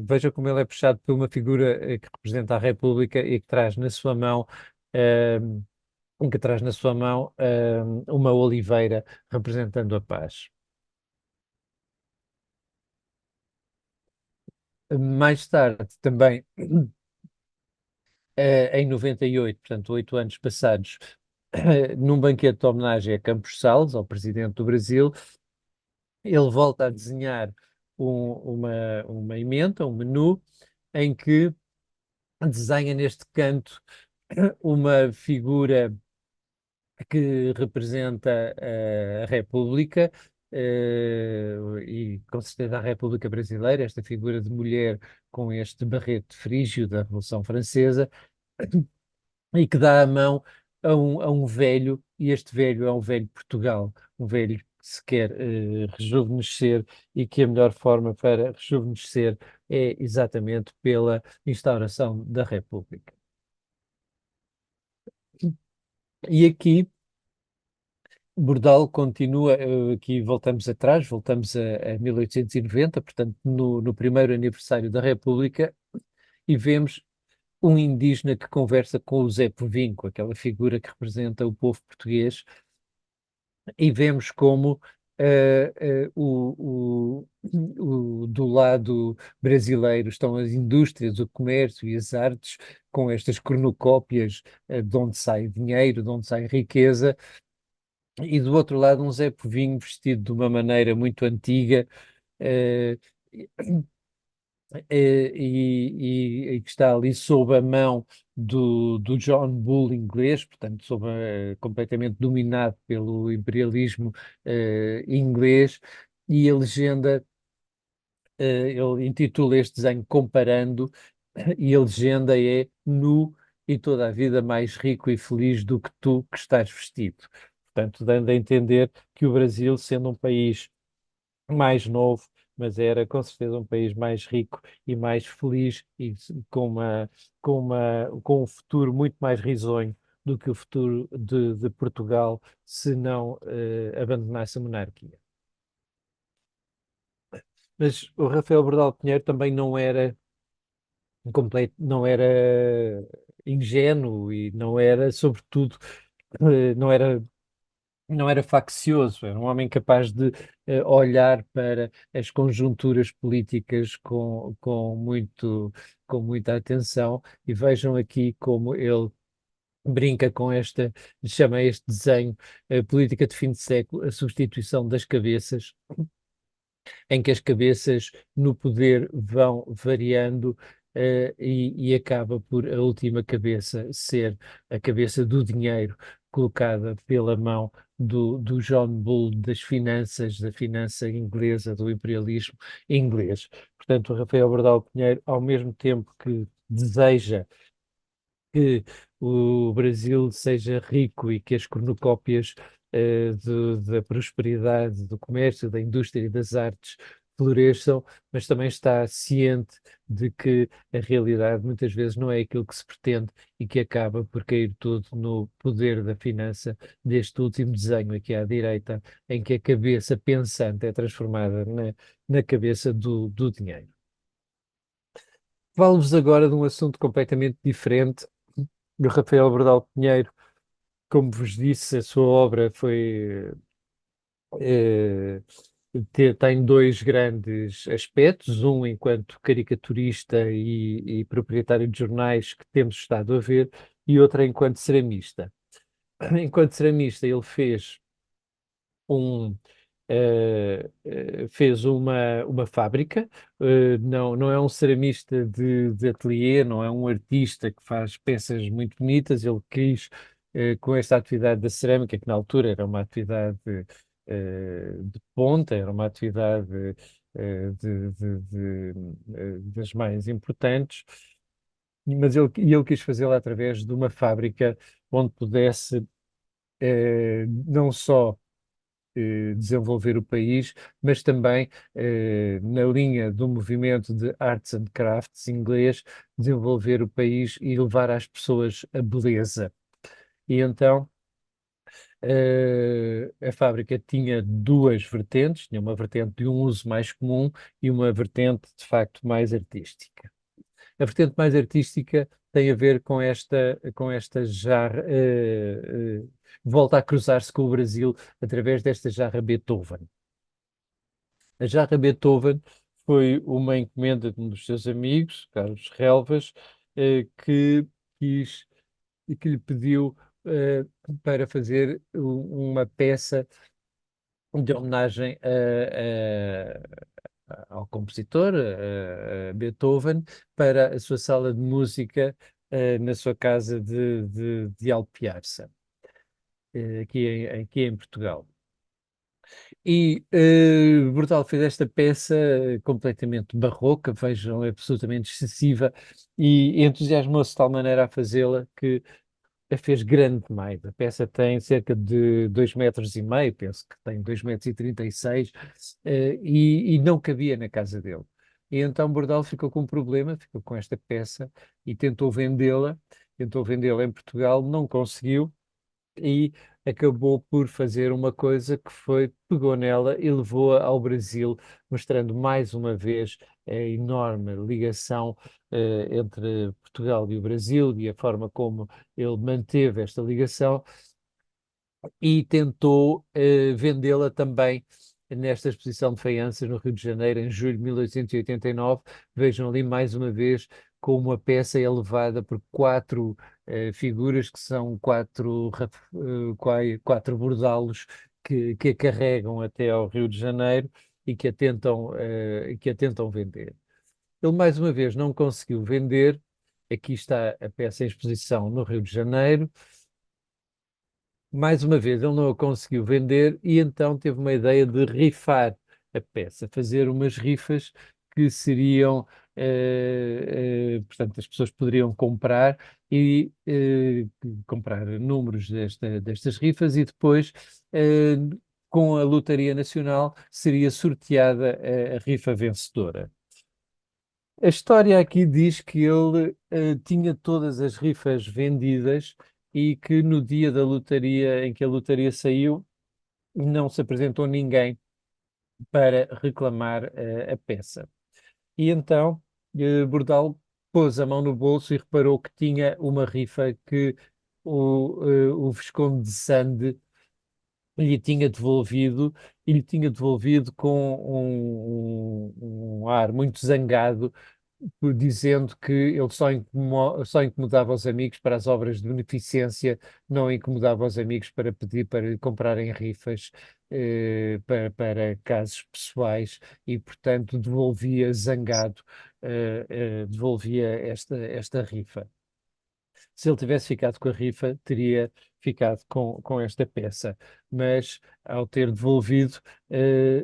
Speaker 1: vejam como ele é puxado por uma figura que representa a República e que traz na sua mão eh, uma oliveira representando a paz. Mais tarde, também em 98, portanto, 8 anos passados, num banquete de homenagem a Campos Salles, ao presidente do Brasil, ele volta a desenhar uma ementa, um menu, em que desenha neste canto uma figura que representa a República, e com certeza a República Brasileira, esta figura de mulher com este barrete frígio da Revolução Francesa, e que dá a mão a um velho, e este velho é um velho Portugal, um velho que se quer rejuvenescer e que a melhor forma para rejuvenescer é exatamente pela instauração da República. E aqui Bordal continua, aqui voltamos atrás, voltamos a 1890, portanto, no primeiro aniversário da República, e vemos um indígena que conversa com o Zé Povinho, aquela figura que representa o povo português, e vemos como do lado brasileiro estão as indústrias, o comércio e as artes, com estas cornucópias, de onde sai dinheiro, de onde sai riqueza, e do outro lado um Zé Povinho vestido de uma maneira muito antiga, eh, e que está ali sob a mão do John Bull inglês, portanto, completamente dominado pelo imperialismo inglês, e a legenda, ele intitula este desenho Comparando, e a legenda é nu e toda a vida mais rico e feliz do que tu que estás vestido. Portanto, dando a entender que o Brasil, sendo um país mais novo, mas era com certeza um país mais rico e mais feliz e com um futuro muito mais risonho do que o futuro de Portugal se não abandonasse a monarquia. Mas o Rafael Bordal Pinheiro também não era ingênuo e não era, sobretudo, não era faccioso, era um homem capaz de olhar para as conjunturas políticas com muita atenção, e vejam aqui como ele brinca com chama este desenho política de fim de século, a substituição das cabeças, em que as cabeças no poder vão variando, e acaba por a última cabeça ser a cabeça do dinheiro, colocada pela mão do John Bull das finanças, da finança inglesa, do imperialismo inglês. Portanto, o Rafael Bordal Pinheiro, ao mesmo tempo que deseja que o Brasil seja rico e que as cornucópias da prosperidade, do comércio, da indústria e das artes floresçam, mas também está ciente de que a realidade muitas vezes não é aquilo que se pretende e que acaba por cair tudo no poder da finança deste último desenho aqui à direita, em que a cabeça pensante é transformada na cabeça do dinheiro. Falo-vos agora de um assunto completamente diferente. O Rafael Bordal Pinheiro, como vos disse, a sua obra eh, tem dois grandes aspectos, um enquanto caricaturista e proprietário de jornais que temos estado a ver, e outra enquanto ceramista. Enquanto ceramista, ele um, fez uma fábrica, não é um ceramista de ateliê, não é um artista que faz peças muito bonitas, ele quis com esta atividade da cerâmica, que na altura era uma atividade de ponta, era uma atividade das mais importantes, mas ele quis fazê-la através de uma fábrica onde pudesse não só desenvolver o país, mas também na linha do movimento de arts and crafts inglês, desenvolver o país e levar às pessoas a beleza. E então a fábrica tinha duas vertentes, tinha uma vertente de um uso mais comum e uma vertente de facto mais artística. A vertente mais artística tem a ver com esta jarra, volta a cruzar-se com o Brasil através desta jarra Beethoven. A jarra Beethoven foi uma encomenda de um dos seus amigos, Carlos Relvas, que quis e que lhe pediu para fazer uma peça de homenagem ao compositor, a Beethoven, para a sua sala de música na sua casa de Alpiarça, aqui em Portugal. E Bordal fez esta peça completamente barroca, vejam, absolutamente excessiva, e entusiasmou-se de tal maneira a fazê-la que a fez grande demais. A peça tem cerca de 2,5 metros, penso que tem 2,36 metros, e não cabia na casa dele. E então Bordal ficou com um problema, ficou com esta peça e tentou vendê-la em Portugal, não conseguiu e acabou por fazer uma coisa que foi, pegou nela e levou-a ao Brasil, mostrando mais uma vez a enorme ligação entre Portugal e o Brasil e a forma como ele manteve esta ligação e tentou vendê-la também nesta exposição de faianças no Rio de Janeiro, em julho de 1889. Vejam ali mais uma vez como a peça é levada por quatro figuras que são quatro bordalos que a carregam até ao Rio de Janeiro e que a tentam vender. Ele mais uma vez não conseguiu vender. Aqui está a peça em exposição no Rio de Janeiro. Mais uma vez, ele não a conseguiu vender e então teve uma ideia de rifar a peça, fazer umas rifas que seriam, portanto, as pessoas poderiam comprar e comprar números destas rifas e depois, com a Lotaria Nacional, seria sorteada a rifa vencedora. A história aqui diz que ele tinha todas as rifas vendidas e que no dia da lotaria, em que a lotaria saiu, não se apresentou ninguém para reclamar a peça. E então Bordal pôs a mão no bolso e reparou que tinha uma rifa que o Visconde de Sande lhe tinha devolvido e lhe tinha devolvido com um ar muito zangado, dizendo que ele só incomodava os amigos para as obras de beneficência, não incomodava os amigos para pedir para lhe comprarem rifas para casos pessoais e, portanto, devolvia zangado, devolvia esta rifa. Se ele tivesse ficado com a rifa, teria ficado com esta peça. Mas, ao ter devolvido,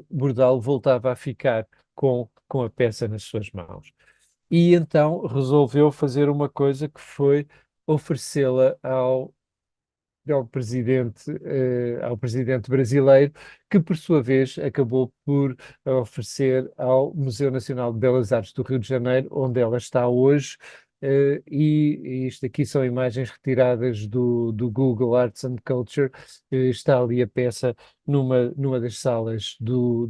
Speaker 1: Bordal voltava a ficar com a peça nas suas mãos. E então resolveu fazer uma coisa que foi oferecê-la ao presidente brasileiro, que por sua vez acabou por oferecer ao Museu Nacional de Belas Artes do Rio de Janeiro, onde ela está hoje. E isto aqui são imagens retiradas do Google Arts and Culture. Está ali a peça numa das salas do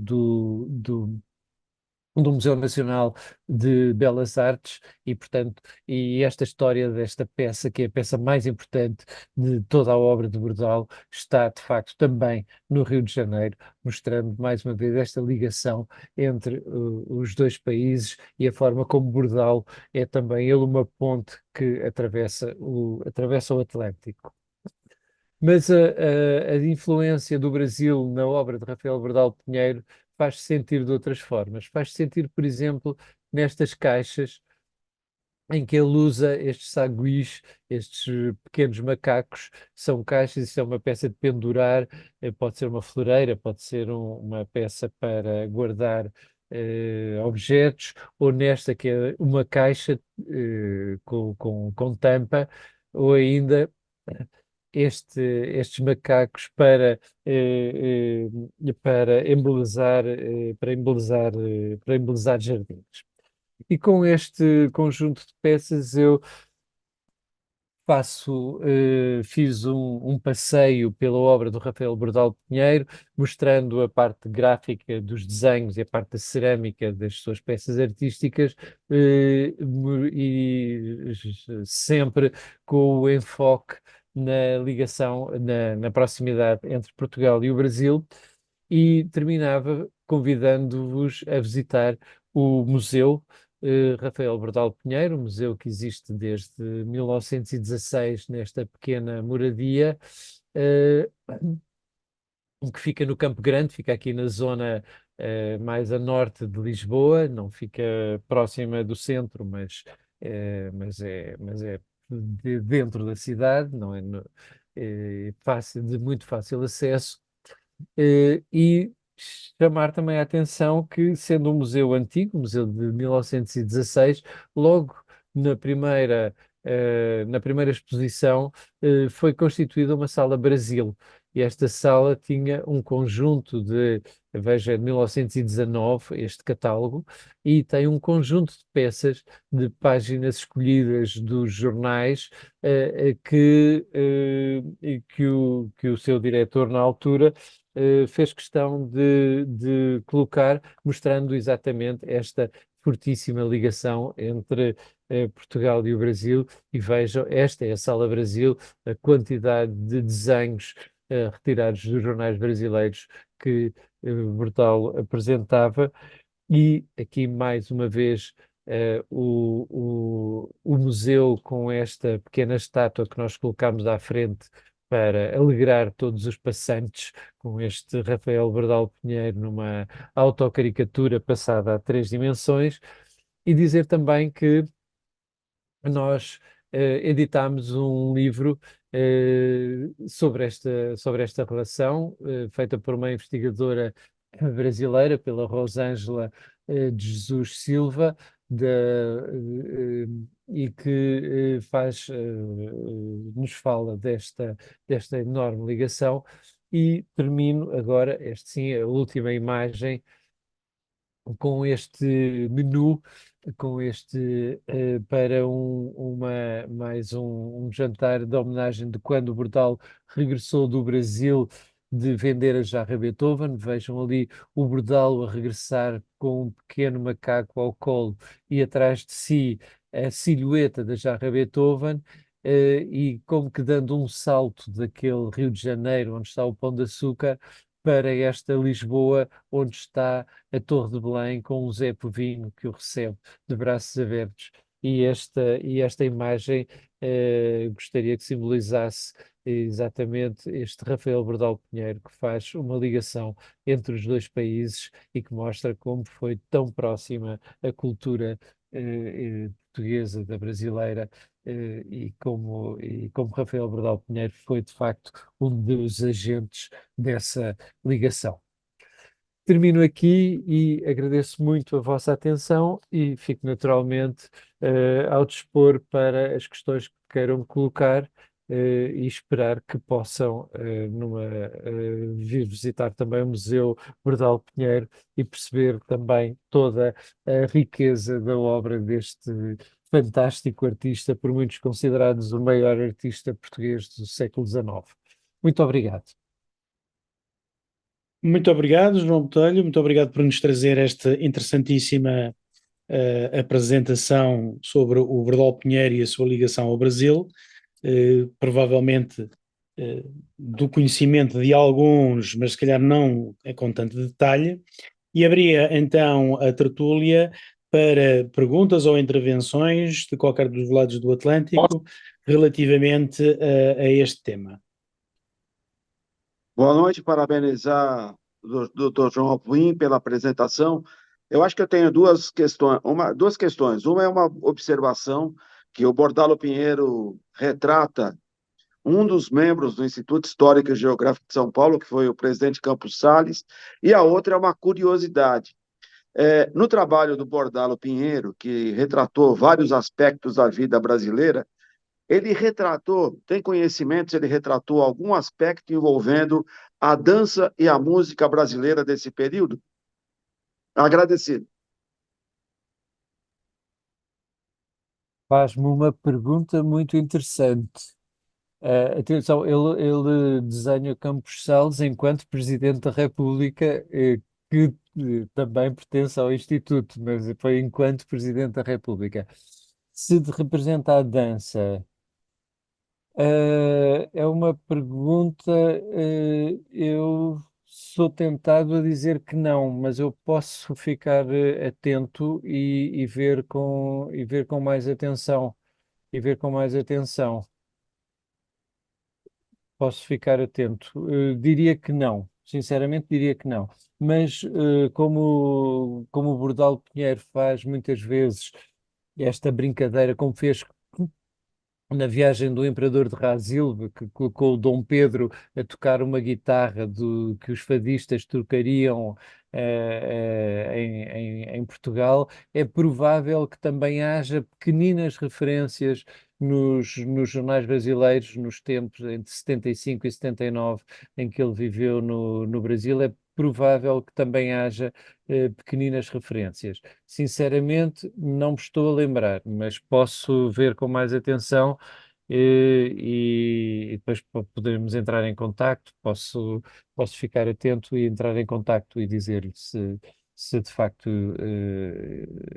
Speaker 1: Museu Nacional de Belas Artes e, portanto, e esta história desta peça, que é a peça mais importante de toda a obra de Bordal, está de facto também no Rio de Janeiro, mostrando mais uma vez esta ligação entre os dois países e a forma como Bordal é também ele uma ponte que atravessa o Atlântico. Mas a influência do Brasil na obra de Rafael Bordal Pinheiro faz-se sentir de outras formas. Faz-se sentir, por exemplo, nestas caixas em que ele usa estes saguis, estes pequenos macacos, são caixas, isso é uma peça de pendurar, pode ser uma floreira, pode ser uma peça para guardar objetos, ou nesta que é uma caixa com tampa, ou ainda estes macacos para embelezar jardins. E com este conjunto de peças eu fiz um passeio pela obra do Rafael Bordal Pinheiro, mostrando a parte gráfica dos desenhos e a parte da cerâmica das suas peças artísticas, e sempre com o enfoque na ligação, na proximidade entre Portugal e o Brasil, e terminava convidando-vos a visitar o museu Rafael Bordal Pinheiro, um museu que existe desde 1916 nesta pequena moradia, eh, que fica no Campo Grande, fica aqui na zona mais a norte de Lisboa, não fica próxima do centro, mas é dentro da cidade, não é, fácil, de muito fácil acesso. E chamar também a atenção que, sendo um museu antigo, um museu de 1916, logo na primeira, na primeira exposição, foi constituída uma sala Brasil. E esta sala tinha um conjunto veja, de 1919, este catálogo, e tem um conjunto de peças de páginas escolhidas dos jornais, que o seu diretor, na altura, fez questão de colocar, mostrando exatamente esta fortíssima ligação entre Portugal e o Brasil. E vejam, esta é a Sala Brasil, a quantidade de desenhos retirados dos jornais brasileiros que Bertal apresentava. E aqui, mais uma vez, o museu com esta pequena estátua que nós colocámos à frente para alegrar todos os passantes, com este Rafael Bordal Pinheiro numa autocaricatura passada a 3 dimensões, e dizer também que nós editámos um livro sobre esta relação, feita por uma investigadora brasileira, pela Rosângela de Jesus Silva, e que nos fala desta enorme ligação. E termino agora, este sim, a última imagem, com este menu, com este para mais um jantar de homenagem de quando o Bordal regressou do Brasil, de vender a jarra Beethoven. Vejam ali o Bordal a regressar com um pequeno macaco ao colo e atrás de si a silhueta da jarra Beethoven. E como que dando um salto daquele Rio de Janeiro onde está o Pão de Açúcar para esta Lisboa onde está a Torre de Belém, com o Zé Povinho que o recebe de braços abertos. E esta imagem gostaria que simbolizasse exatamente este Rafael Bordal Pinheiro, que faz uma ligação entre os dois países e que mostra como foi tão próxima a cultura portuguesa da brasileira, e como Rafael Bordal Pinheiro foi de facto um dos agentes dessa ligação. Termino aqui e agradeço muito a vossa atenção e fico naturalmente ao dispor para as questões que queiram colocar, e esperar que possam vir visitar também o Museu Bordal Pinheiro e perceber também toda a riqueza da obra deste fantástico artista, por muitos considerados o maior artista português do século XIX. Muito obrigado.
Speaker 2: Muito obrigado, João Botelho, muito obrigado por nos trazer esta interessantíssima apresentação sobre o Bordal Pinheiro e a sua ligação ao Brasil. Provavelmente do conhecimento de alguns, mas se calhar não é com tanto detalhe. E abria então a tertúlia para perguntas ou intervenções de qualquer dos lados do Atlântico relativamente a este tema.
Speaker 3: Boa noite, parabenizar o Dr. João Alvim pela apresentação. Eu acho que eu tenho duas questões. Duas questões. Uma é uma observação que o Bordalo Pinheiro retrata um dos membros do Instituto Histórico e Geográfico de São Paulo, que foi o presidente Campos Salles, e a outra é uma curiosidade. No trabalho do Bordalo Pinheiro, que retratou vários aspectos da vida brasileira, ele retratou, tem conhecimentos, ele retratou algum aspecto envolvendo a dança e a música brasileira desse período? Agradecido.
Speaker 1: Faz-me uma pergunta muito interessante. Atenção, ele desenha Campos Salles enquanto Presidente da República, que também pertence ao Instituto, mas foi enquanto Presidente da República. Se representa a dança, é uma pergunta, eu sou tentado a dizer que não, mas eu posso ficar atento e ver com mais atenção, e ver com mais atenção. Posso ficar atento. Diria que não, sinceramente diria que não. Mas como o Bordal Pinheiro faz muitas vezes esta brincadeira, como fez na viagem do Imperador de Razilbe, que colocou o Dom Pedro a tocar uma guitarra que os fadistas tocariam em Portugal, é provável que também haja pequeninas referências nos jornais brasileiros, nos tempos entre 75 e 79, em que ele viveu no Brasil, é provável que também haja pequeninas referências. Sinceramente, não me estou a lembrar, mas posso ver com mais atenção e depois para podermos entrar em contacto, posso ficar atento e entrar em contacto e dizer-lhe se de facto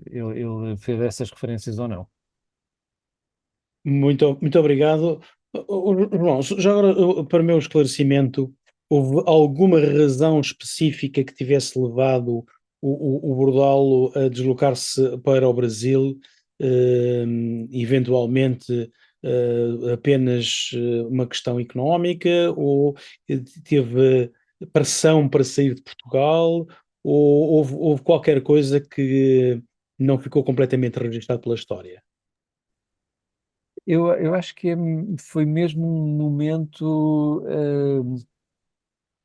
Speaker 1: ele fez essas referências ou não.
Speaker 2: Muito obrigado. João, já agora, para o meu esclarecimento, houve alguma razão específica que tivesse levado o Bordalo a deslocar-se para o Brasil, eventualmente apenas uma questão económica, ou teve pressão para sair de Portugal, ou houve qualquer coisa que não ficou completamente registado pela história?
Speaker 1: Eu acho que foi mesmo um momento,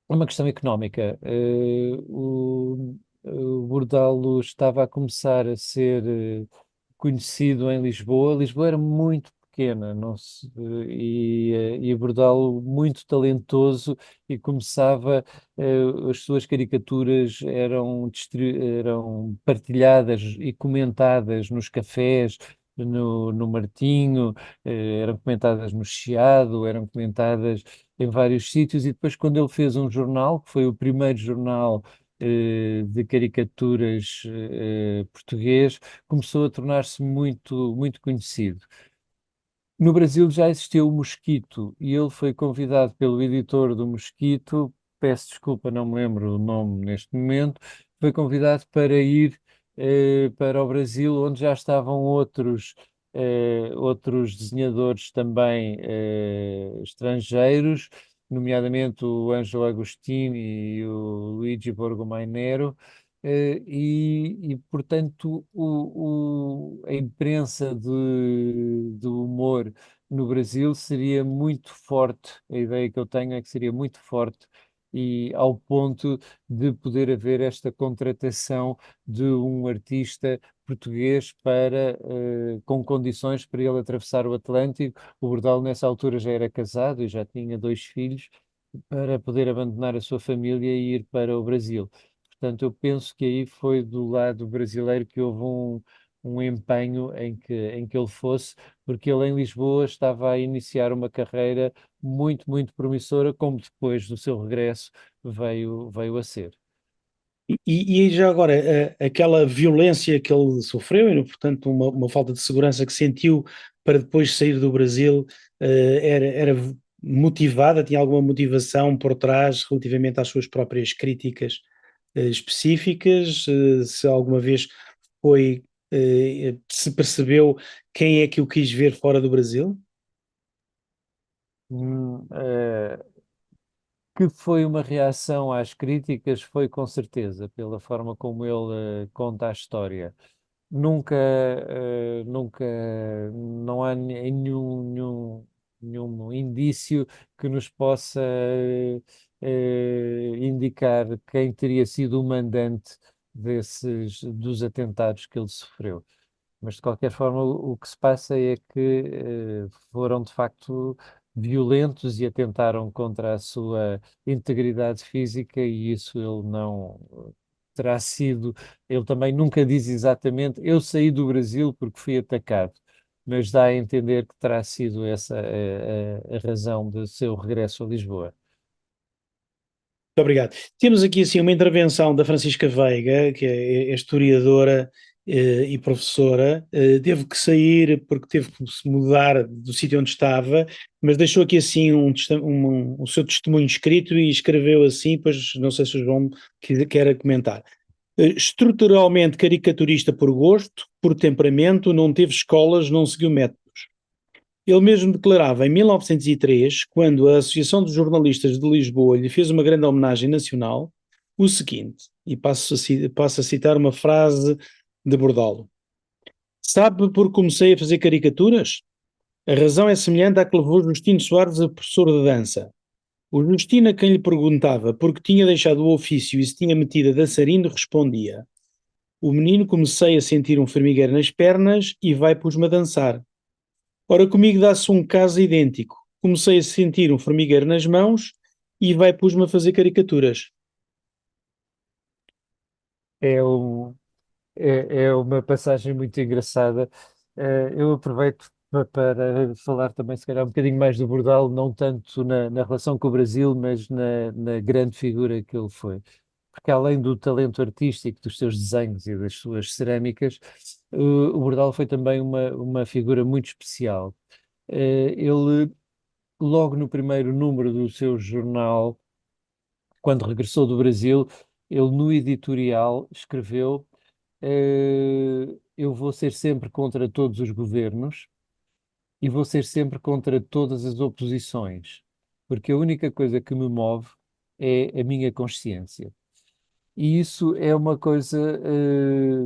Speaker 1: uma questão económica. O Bordalo estava a começar a ser conhecido em Lisboa. Lisboa era muito pequena, não se, e Bordalo muito talentoso e começava, as suas caricaturas eram partilhadas e comentadas nos cafés. No Martinho, eram comentadas no Chiado, eram comentadas em vários sítios, e depois, quando ele fez um jornal, que foi o primeiro jornal de caricaturas português, começou a tornar-se muito conhecido. No Brasil já existia o Mosquito e ele foi convidado pelo editor do Mosquito, peço desculpa, não me lembro o nome neste momento, foi convidado para ir para o Brasil, onde já estavam outros desenhadores também estrangeiros, nomeadamente o Ângelo Agostini e o Luigi Borgomainero. Portanto, a imprensa do humor no Brasil seria muito forte, a ideia que eu tenho é que seria muito forte, e ao ponto de poder haver esta contratação de um artista português com condições para ele atravessar o Atlântico. O Bordal nessa altura já era casado e já tinha dois filhos, para poder abandonar a sua família e ir para o Brasil. Portanto, eu penso que aí foi do lado brasileiro que houve um empenho em que ele fosse, porque ele em Lisboa estava a iniciar uma carreira muito promissora, como depois do seu regresso veio a ser.
Speaker 2: E já agora, aquela violência que ele sofreu, e, portanto, uma falta de segurança que sentiu para depois sair do Brasil, era motivada, tinha alguma motivação por trás relativamente às suas próprias críticas, específicas? Se alguma vez se percebeu quem é que o quis ver fora do Brasil?
Speaker 1: Hum, eh, Que foi uma reação às críticas, foi com certeza, pela forma como ele conta a história. Nunca, não há nenhum indício que nos possa indicar quem teria sido o mandante dos atentados que ele sofreu. Mas de qualquer forma, o que se passa é que foram de facto violentos e atentaram contra a sua integridade física, e isso ele não terá sido. Ele também nunca diz exatamente: eu saí do Brasil porque fui atacado, mas dá a entender que terá sido essa a razão do seu regresso a Lisboa.
Speaker 2: Muito obrigado. Temos aqui assim uma intervenção da Francisca Veiga, que é historiadora e professora. Teve que sair porque teve que se mudar do sítio onde estava, mas deixou aqui assim o seu testemunho escrito e escreveu assim, pois não sei se o João quer comentar. Estruturalmente caricaturista por gosto, por temperamento, não teve escolas, não seguiu métodos. Ele mesmo declarava em 1903, quando a Associação dos Jornalistas de Lisboa lhe fez uma grande homenagem nacional, o seguinte, e passo a citar uma frase de Bordalo: "Sabe por que comecei a fazer caricaturas? A razão é semelhante à que levou Justino Soares a professor de dança. O Justino, a quem lhe perguntava por que tinha deixado o ofício e se tinha metido a dançarino, respondia: o menino comecei a sentir um formigueiro nas pernas e vai pus-me a dançar. Ora, comigo dá-se um caso idêntico. Comecei a sentir um formigueiro nas mãos e vai pus-me a fazer caricaturas."
Speaker 1: É, um, é uma passagem muito engraçada. Eu aproveito para falar também, se calhar, um bocadinho mais do Bordalo, não tanto na relação com o Brasil, mas na grande figura que ele foi. Porque além do talento artístico, dos seus desenhos e das suas cerâmicas, o Bordalo foi também uma figura muito especial. Ele, logo no primeiro número do seu jornal, quando regressou do Brasil, ele no editorial escreveu: eu vou ser sempre contra todos os governos e vou ser sempre contra todas as oposições, porque a única coisa que me move é a minha consciência. E isso é uma coisa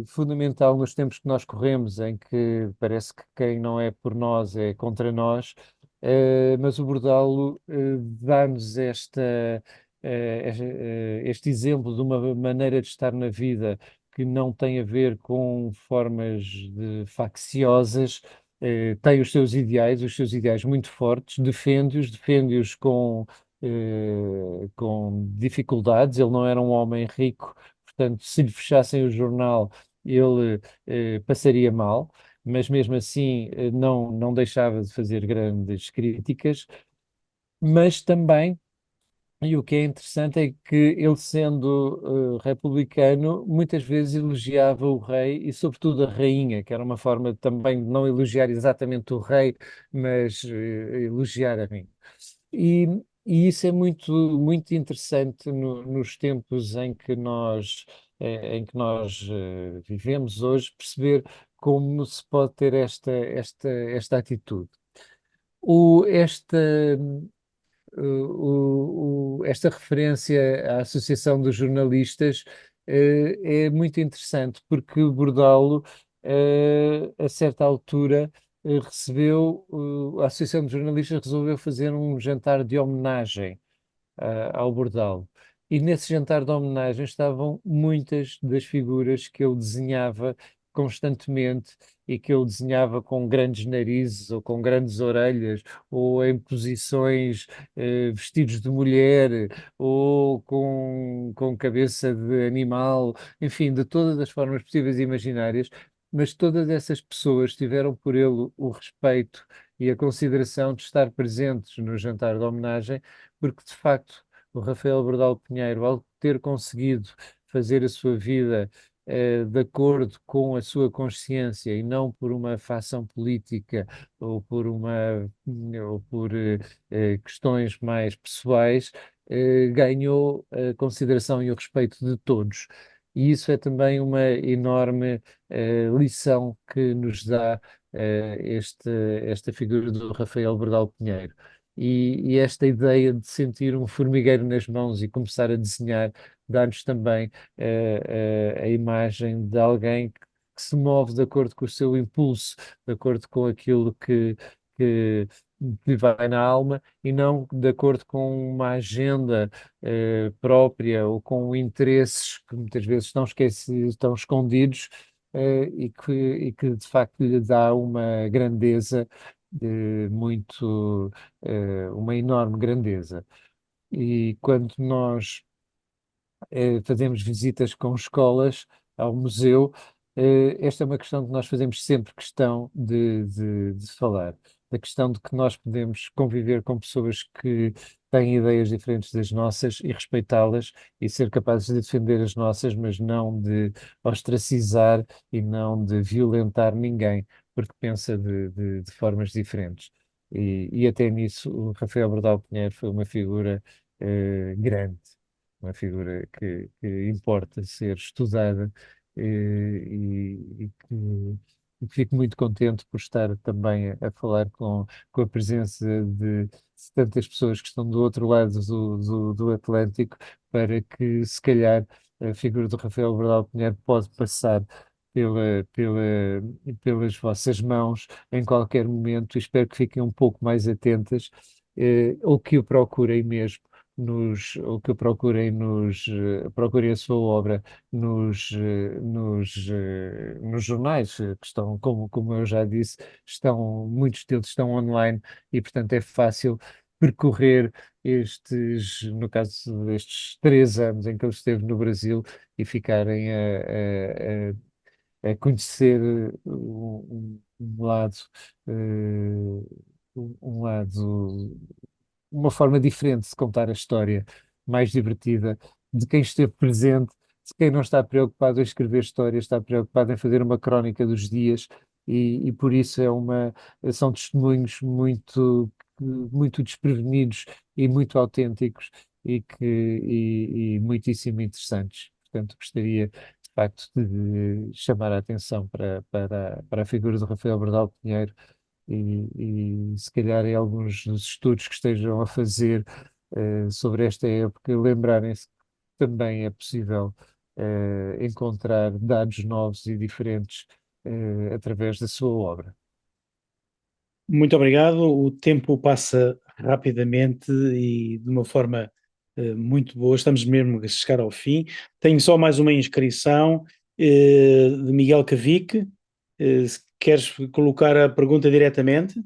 Speaker 1: fundamental nos tempos que nós corremos, em que parece que quem não é por nós é contra nós, mas o Bordalo dá-nos este exemplo de uma maneira de estar na vida que não tem a ver com formas facciosas, tem os seus ideais muito fortes, defende-os com dificuldades. Ele não era um homem rico, portanto, se lhe fechassem o jornal, ele passaria mal, mas mesmo assim não deixava de fazer grandes críticas. Mas também, e o que é interessante é que ele, sendo republicano, muitas vezes elogiava o rei e, sobretudo, a rainha, que era uma forma também de não elogiar exatamente o rei, mas elogiar a rainha. E, e isso é muito interessante nos tempos em que nós vivemos hoje, perceber como se pode ter esta atitude. O, esta, esta referência à Associação dos Jornalistas é muito interessante, porque Bordalo, a certa altura, a Associação dos Jornalistas resolveu fazer um jantar de homenagem ao Bordalo. E nesse jantar de homenagem estavam muitas das figuras que ele desenhava constantemente e que ele desenhava com grandes narizes ou com grandes orelhas ou em posições vestidos de mulher ou com cabeça de animal, enfim, de todas as formas possíveis e imaginárias. Mas todas essas pessoas tiveram por ele o respeito e a consideração de estar presentes no jantar de homenagem, porque de facto o Rafael Bordal Pinheiro, ao ter conseguido fazer a sua vida de acordo com a sua consciência e não por uma facção política ou por questões mais pessoais, ganhou a consideração e o respeito de todos. E isso é também uma enorme lição que nos dá esta figura do Rafael Bordal Pinheiro. e esta ideia de sentir um formigueiro nas mãos e começar a desenhar dá-nos também a imagem de alguém que se move de acordo com o seu impulso, de acordo com aquilo que lhe vai na alma e não de acordo com uma agenda própria ou com interesses que muitas vezes estão esquecidos, estão escondidos e que de facto lhe dá uma grandeza uma enorme grandeza. E quando nós fazemos visitas com escolas ao museu. Esta é uma questão que nós fazemos sempre questão de falar, da questão de que nós podemos conviver com pessoas que têm ideias diferentes das nossas e respeitá-las e ser capazes de defender as nossas, mas não de ostracizar e não de violentar ninguém, porque pensa de formas diferentes. E até nisso o Rafael Bordal Pinheiro foi uma figura grande, uma figura que importa ser estudada e que fico muito contente por estar também a falar com a presença de tantas pessoas que estão do outro lado do Atlântico, para que se calhar a figura do Rafael Bordal Pinheiro pode passar pelas vossas mãos em qualquer momento. Espero que fiquem um pouco mais atentas, ou que o procurem mesmo ou que procurem a sua obra nos jornais, que estão, como eu já disse, muitos deles estão online e, portanto, é fácil percorrer no caso destes 3 anos em que ele esteve no Brasil, e ficarem a conhecer um lado, um lado uma forma diferente de contar a história, mais divertida, de quem esteve presente, de quem não está preocupado em escrever histórias, está preocupado em fazer uma crónica dos dias, e por isso são testemunhos muito desprevenidos e muito autênticos e muitíssimo interessantes. Portanto, gostaria, de facto, de chamar a atenção para a figura do Rafael Bordal Pinheiro, e se calhar em alguns dos estudos que estejam a fazer sobre esta época, lembrarem-se que também é possível encontrar dados novos e diferentes através da sua obra.
Speaker 2: Muito obrigado. O tempo passa rapidamente e de uma forma muito boa. Estamos mesmo a chegar ao fim. Tenho só mais uma inscrição de Miguel Cavique. Se queres colocar a pergunta diretamente?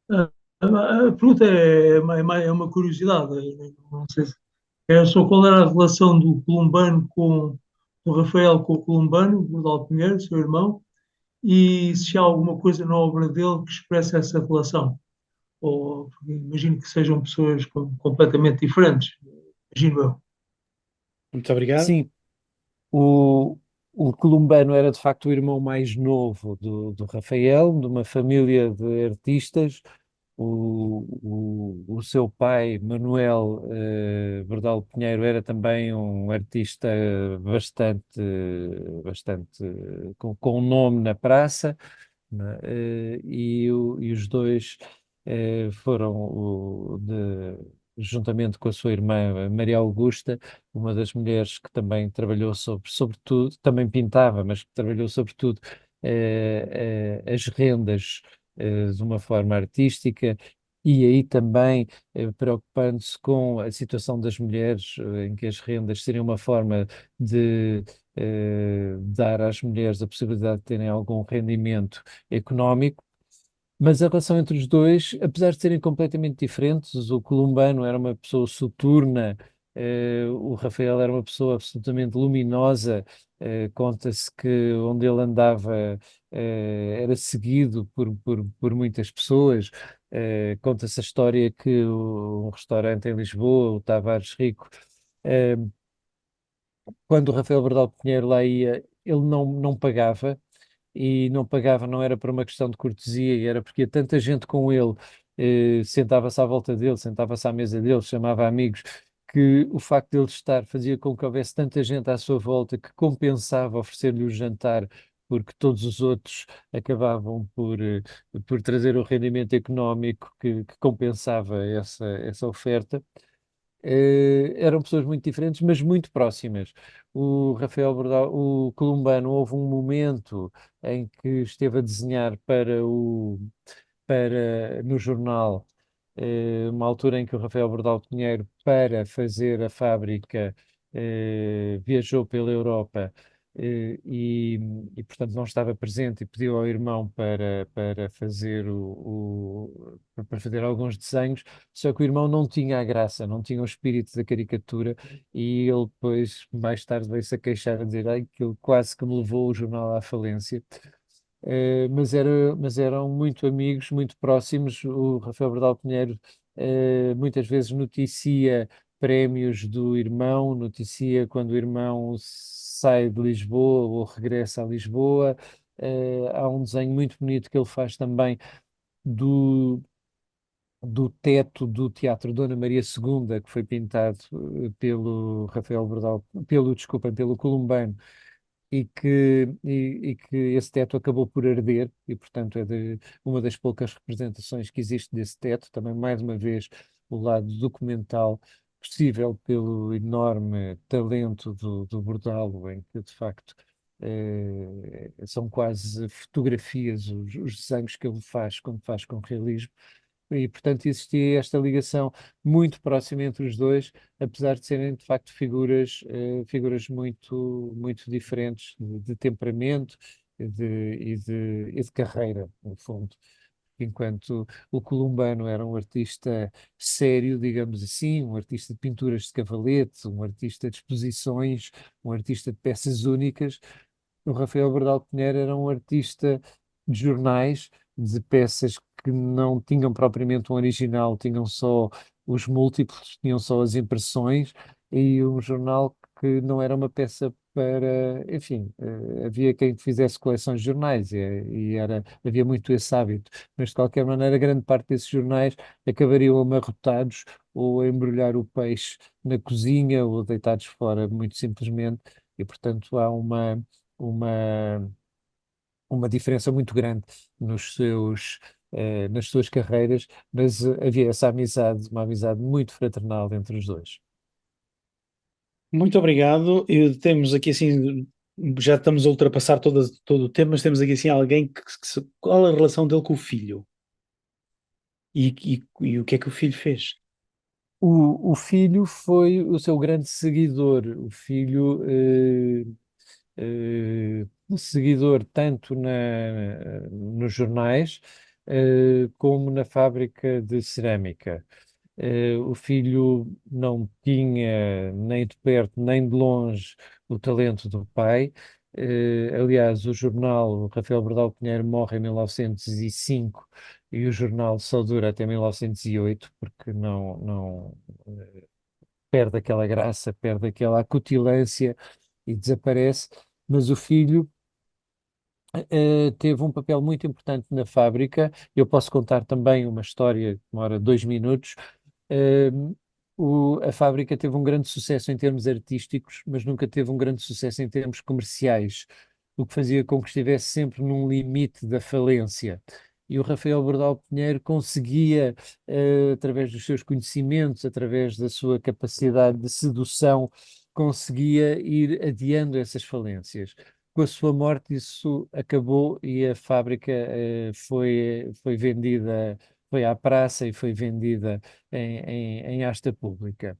Speaker 4: A pergunta é uma curiosidade. Não sei se é só qual era a relação do Columbano do Rafael com o Columbano, o Dal Pinheiro, seu irmão, e se há alguma coisa na obra dele que expressa essa relação. Ou porque imagino que sejam pessoas completamente diferentes, imagino eu.
Speaker 2: Muito obrigado.
Speaker 1: Sim, o, o Columbano era de facto o irmão mais novo do Rafael, de uma família de artistas. O seu pai, Manuel Bordal Pinheiro, era também um artista bastante com um nome na praça, né? E os dois foram, juntamente com a sua irmã Maria Augusta, uma das mulheres que também trabalhou sobretudo, também pintava, mas que trabalhou sobretudo as rendas de uma forma artística. E aí também preocupando-se com a situação das mulheres, em que as rendas seriam uma forma de dar às mulheres a possibilidade de terem algum rendimento económico. Mas a relação entre os dois, apesar de serem completamente diferentes, o Columbano era uma pessoa soturna, o Rafael era uma pessoa absolutamente luminosa. Conta-se que onde ele andava, era seguido por muitas pessoas. Conta-se a história que um restaurante em Lisboa, o Tavares Rico, eh, quando o Rafael Bordal Pinheiro lá ia, ele não pagava, e não pagava, não era por uma questão de cortesia, era porque ia tanta gente com ele, sentava-se à volta dele, sentava-se à mesa dele, chamava amigos, que o facto de ele estar fazia com que houvesse tanta gente à sua volta que compensava oferecer-lhe o jantar porque todos os outros acabavam por trazer o rendimento económico que compensava essa oferta. Eram pessoas muito diferentes, mas muito próximas. O Rafael Bordal, o Columbano, houve um momento em que esteve a desenhar no jornal, uma altura em que o Rafael Bordal Pinheiro, para fazer a fábrica, viajou pela Europa, portanto, não estava presente e pediu ao irmão para fazer para fazer alguns desenhos, só que o irmão não tinha a graça, não tinha o espírito da caricatura, e ele depois, mais tarde, veio-se a queixar, a dizer: "Ai, aquilo quase que me levou o jornal à falência." Mas eram muito amigos, muito próximos. O Rafael Bordal Pinheiro muitas vezes noticia prémios do irmão, noticia quando o irmão sai de Lisboa ou regressa a Lisboa. Há um desenho muito bonito que ele faz também do, do teto do Teatro Dona Maria II, que foi pintado pelo Rafael Bordal, desculpa, pelo Columbano, e que esse teto acabou por arder, e portanto é uma das poucas representações que existe desse teto. Também, mais uma vez, o lado documental possível pelo enorme talento do Bordalo, em que de facto são quase fotografias os desenhos que ele faz quando faz com realismo. E, portanto, existia esta ligação muito próxima entre os dois, apesar de serem, de facto, figuras muito, muito diferentes de temperamento e de carreira, no fundo. Enquanto o Columbano era um artista sério, digamos assim, um artista de pinturas de cavalete, um artista de exposições, um artista de peças únicas, o Rafael Bordal Pinheiro era um artista de jornais, de peças que não tinham propriamente um original, tinham só os múltiplos, tinham só as impressões, e um jornal que não era uma peça para, enfim, havia quem fizesse coleções de jornais, havia muito esse hábito, mas de qualquer maneira grande parte desses jornais acabariam amarrotados ou a embrulhar o peixe na cozinha ou deitados fora, muito simplesmente, e portanto há uma, uma diferença muito grande nas suas carreiras, mas havia essa amizade, uma amizade muito fraternal entre os dois.
Speaker 2: Muito obrigado. Temos aqui assim, já estamos a ultrapassar todo o tempo, mas temos aqui assim alguém qual a relação dele com o filho? E o que é que o filho fez?
Speaker 1: O filho foi o seu grande seguidor. O filho, seguidor tanto nos jornais, como na fábrica de cerâmica. O filho não tinha nem de perto nem de longe o talento do pai. Aliás, o jornal, o Rafael Bordal Pinheiro morre em 1905 e o jornal só dura até 1908, porque não perde aquela graça, perde aquela acutilância e desaparece. Mas o filho teve um papel muito importante na fábrica. Eu posso contar também uma história que demora 2 minutos. Um, a fábrica teve um grande sucesso em termos artísticos, mas nunca teve um grande sucesso em termos comerciais, o que fazia com que estivesse sempre num limite da falência. E o Rafael Bordal Pinheiro conseguia, através dos seus conhecimentos, através da sua capacidade de sedução, conseguia ir adiando essas falências. Com a sua morte, isso acabou e a fábrica foi vendida, foi à praça e foi vendida em asta pública.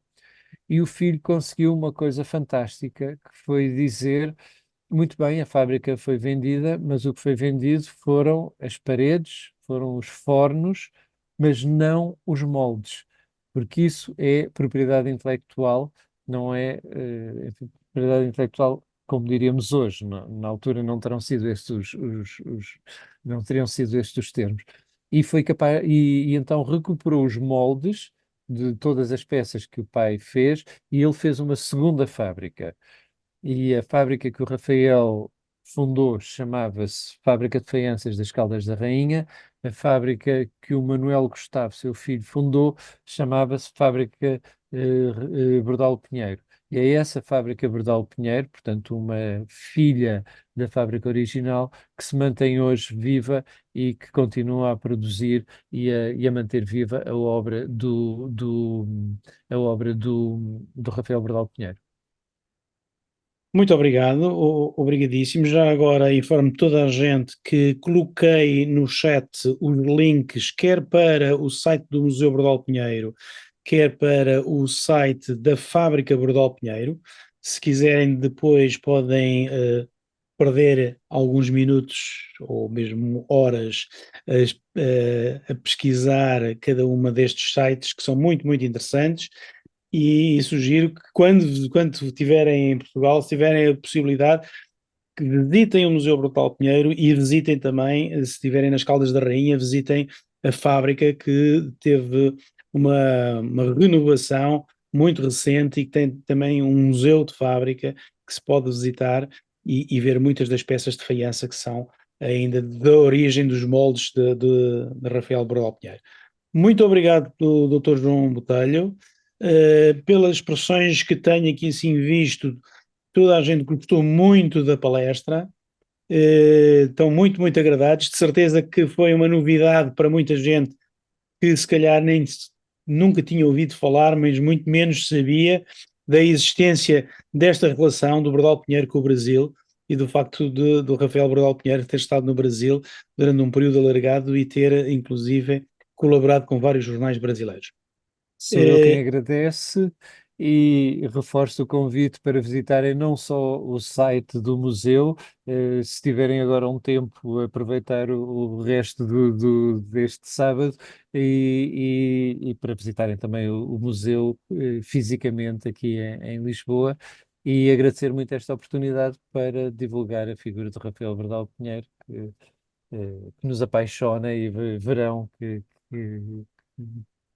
Speaker 1: E o filho conseguiu uma coisa fantástica, que foi dizer: muito bem, a fábrica foi vendida, mas o que foi vendido foram as paredes, foram os fornos, mas não os moldes, porque isso é propriedade intelectual, não é, enfim, propriedade intelectual como diríamos hoje. Na altura não terão sido estes não teriam sido estes os termos. E foi capaz, e então recuperou os moldes de todas as peças que o pai fez, e ele fez uma segunda fábrica. E a fábrica que o Rafael fundou chamava-se Fábrica de Faianças das Caldas da Rainha. A fábrica que o Manuel Gustavo, seu filho, fundou, chamava-se Fábrica Bordal Pinheiro. E é essa fábrica Bordal Pinheiro, portanto, uma filha da fábrica original, que se mantém hoje viva e que continua a produzir e a manter viva a obra do Rafael Bordal Pinheiro.
Speaker 2: Muito obrigado, obrigadíssimo. Já agora informo toda a gente que coloquei no chat os links, quer para o site do Museu Bordal Pinheiro, quer para o site da Fábrica Bordal Pinheiro. Se quiserem, depois podem perder alguns minutos ou mesmo horas a pesquisar cada uma destes sites, que são muito, muito interessantes. E sugiro que quando estiverem em Portugal, se tiverem a possibilidade, que visitem o Museu Brutal Pinheiro e visitem também, se estiverem nas Caldas da Rainha, visitem a fábrica que teve uma renovação muito recente e que tem também um museu de fábrica que se pode visitar e ver muitas das peças de faiança que são ainda da origem dos moldes de Rafael Brutal Pinheiro. Muito obrigado pelo Dr. João Botelho, pelas expressões que tenho aqui assim visto, toda a gente gostou muito da palestra, estão muito, muito agradados, de certeza que foi uma novidade para muita gente que se calhar nunca tinha ouvido falar, mas muito menos sabia da existência desta relação do Bordal Pinheiro com o Brasil e do facto do Rafael Bordal Pinheiro ter estado no Brasil durante um período alargado e ter, inclusive, colaborado com vários jornais brasileiros.
Speaker 1: Sou eu quem agradece e reforço o convite para visitarem não só o site do museu, se tiverem agora um tempo, aproveitar o resto deste sábado e para visitarem também o museu fisicamente aqui em Lisboa. E agradecer muito esta oportunidade para divulgar a figura de Rafael Bordal Pinheiro, que nos apaixona e verão que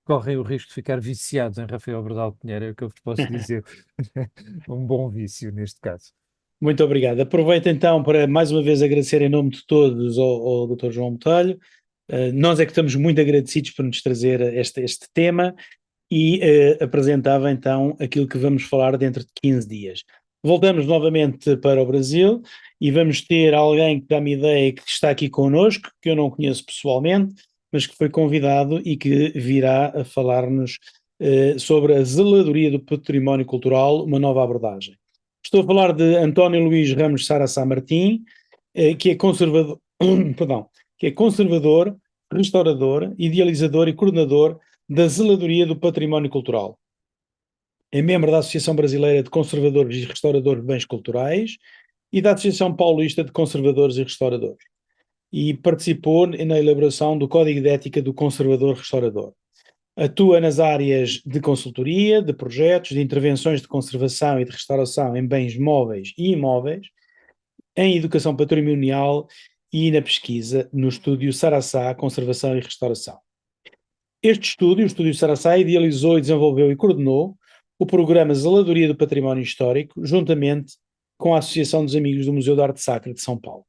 Speaker 1: correm o risco de ficar viciados em Rafael Bordal Pinheiro, é o que eu vos posso dizer. Um bom vício neste caso.
Speaker 2: Muito obrigado. Aproveito então para mais uma vez agradecer em nome de todos ao Dr. João Botelho. Nós é que estamos muito agradecidos por nos trazer este tema e apresentava então aquilo que vamos falar dentro de 15 dias. Voltamos novamente para o Brasil e vamos ter alguém que dá-me ideia que está aqui connosco, que eu não conheço pessoalmente, mas que foi convidado e que virá a falar-nos sobre a zeladoria do património cultural, uma nova abordagem. Estou a falar de António Luís Ramos Saraçá Martim, que é conservador, perdão, que é conservador, restaurador, idealizador e coordenador da Zeladoria do Património Cultural. É membro da Associação Brasileira de Conservadores e Restauradores de Bens Culturais e da Associação Paulista de Conservadores e Restauradores. E participou na elaboração do Código de Ética do Conservador-Restaurador. Atua nas áreas de consultoria, de projetos, de intervenções de conservação e de restauração em bens móveis e imóveis, em educação patrimonial e na pesquisa no estúdio Saraçá Conservação e Restauração. Este estúdio, o Estúdio Saraçá, idealizou, desenvolveu e coordenou o programa Zeladoria do Património Histórico, juntamente com a Associação dos Amigos do Museu de Arte Sacra de São Paulo.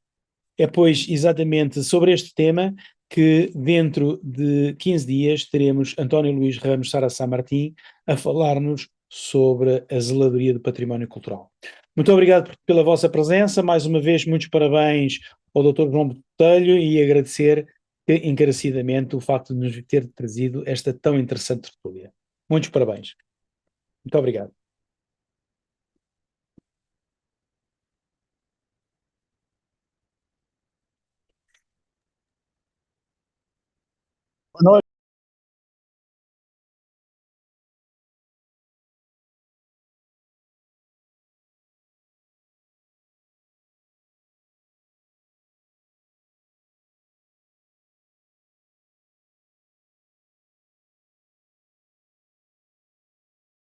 Speaker 2: É, pois, exatamente sobre este tema que dentro de 15 dias teremos António Luís Ramos Saraçá Martim a falar-nos sobre a Zeladoria do Património Cultural. Muito obrigado pela vossa presença, mais uma vez muitos parabéns ao Dr. João Botelho e agradecer encarecidamente o facto de nos ter trazido esta tão interessante tertúlia. Muitos parabéns. Muito obrigado.
Speaker 5: Boa noite.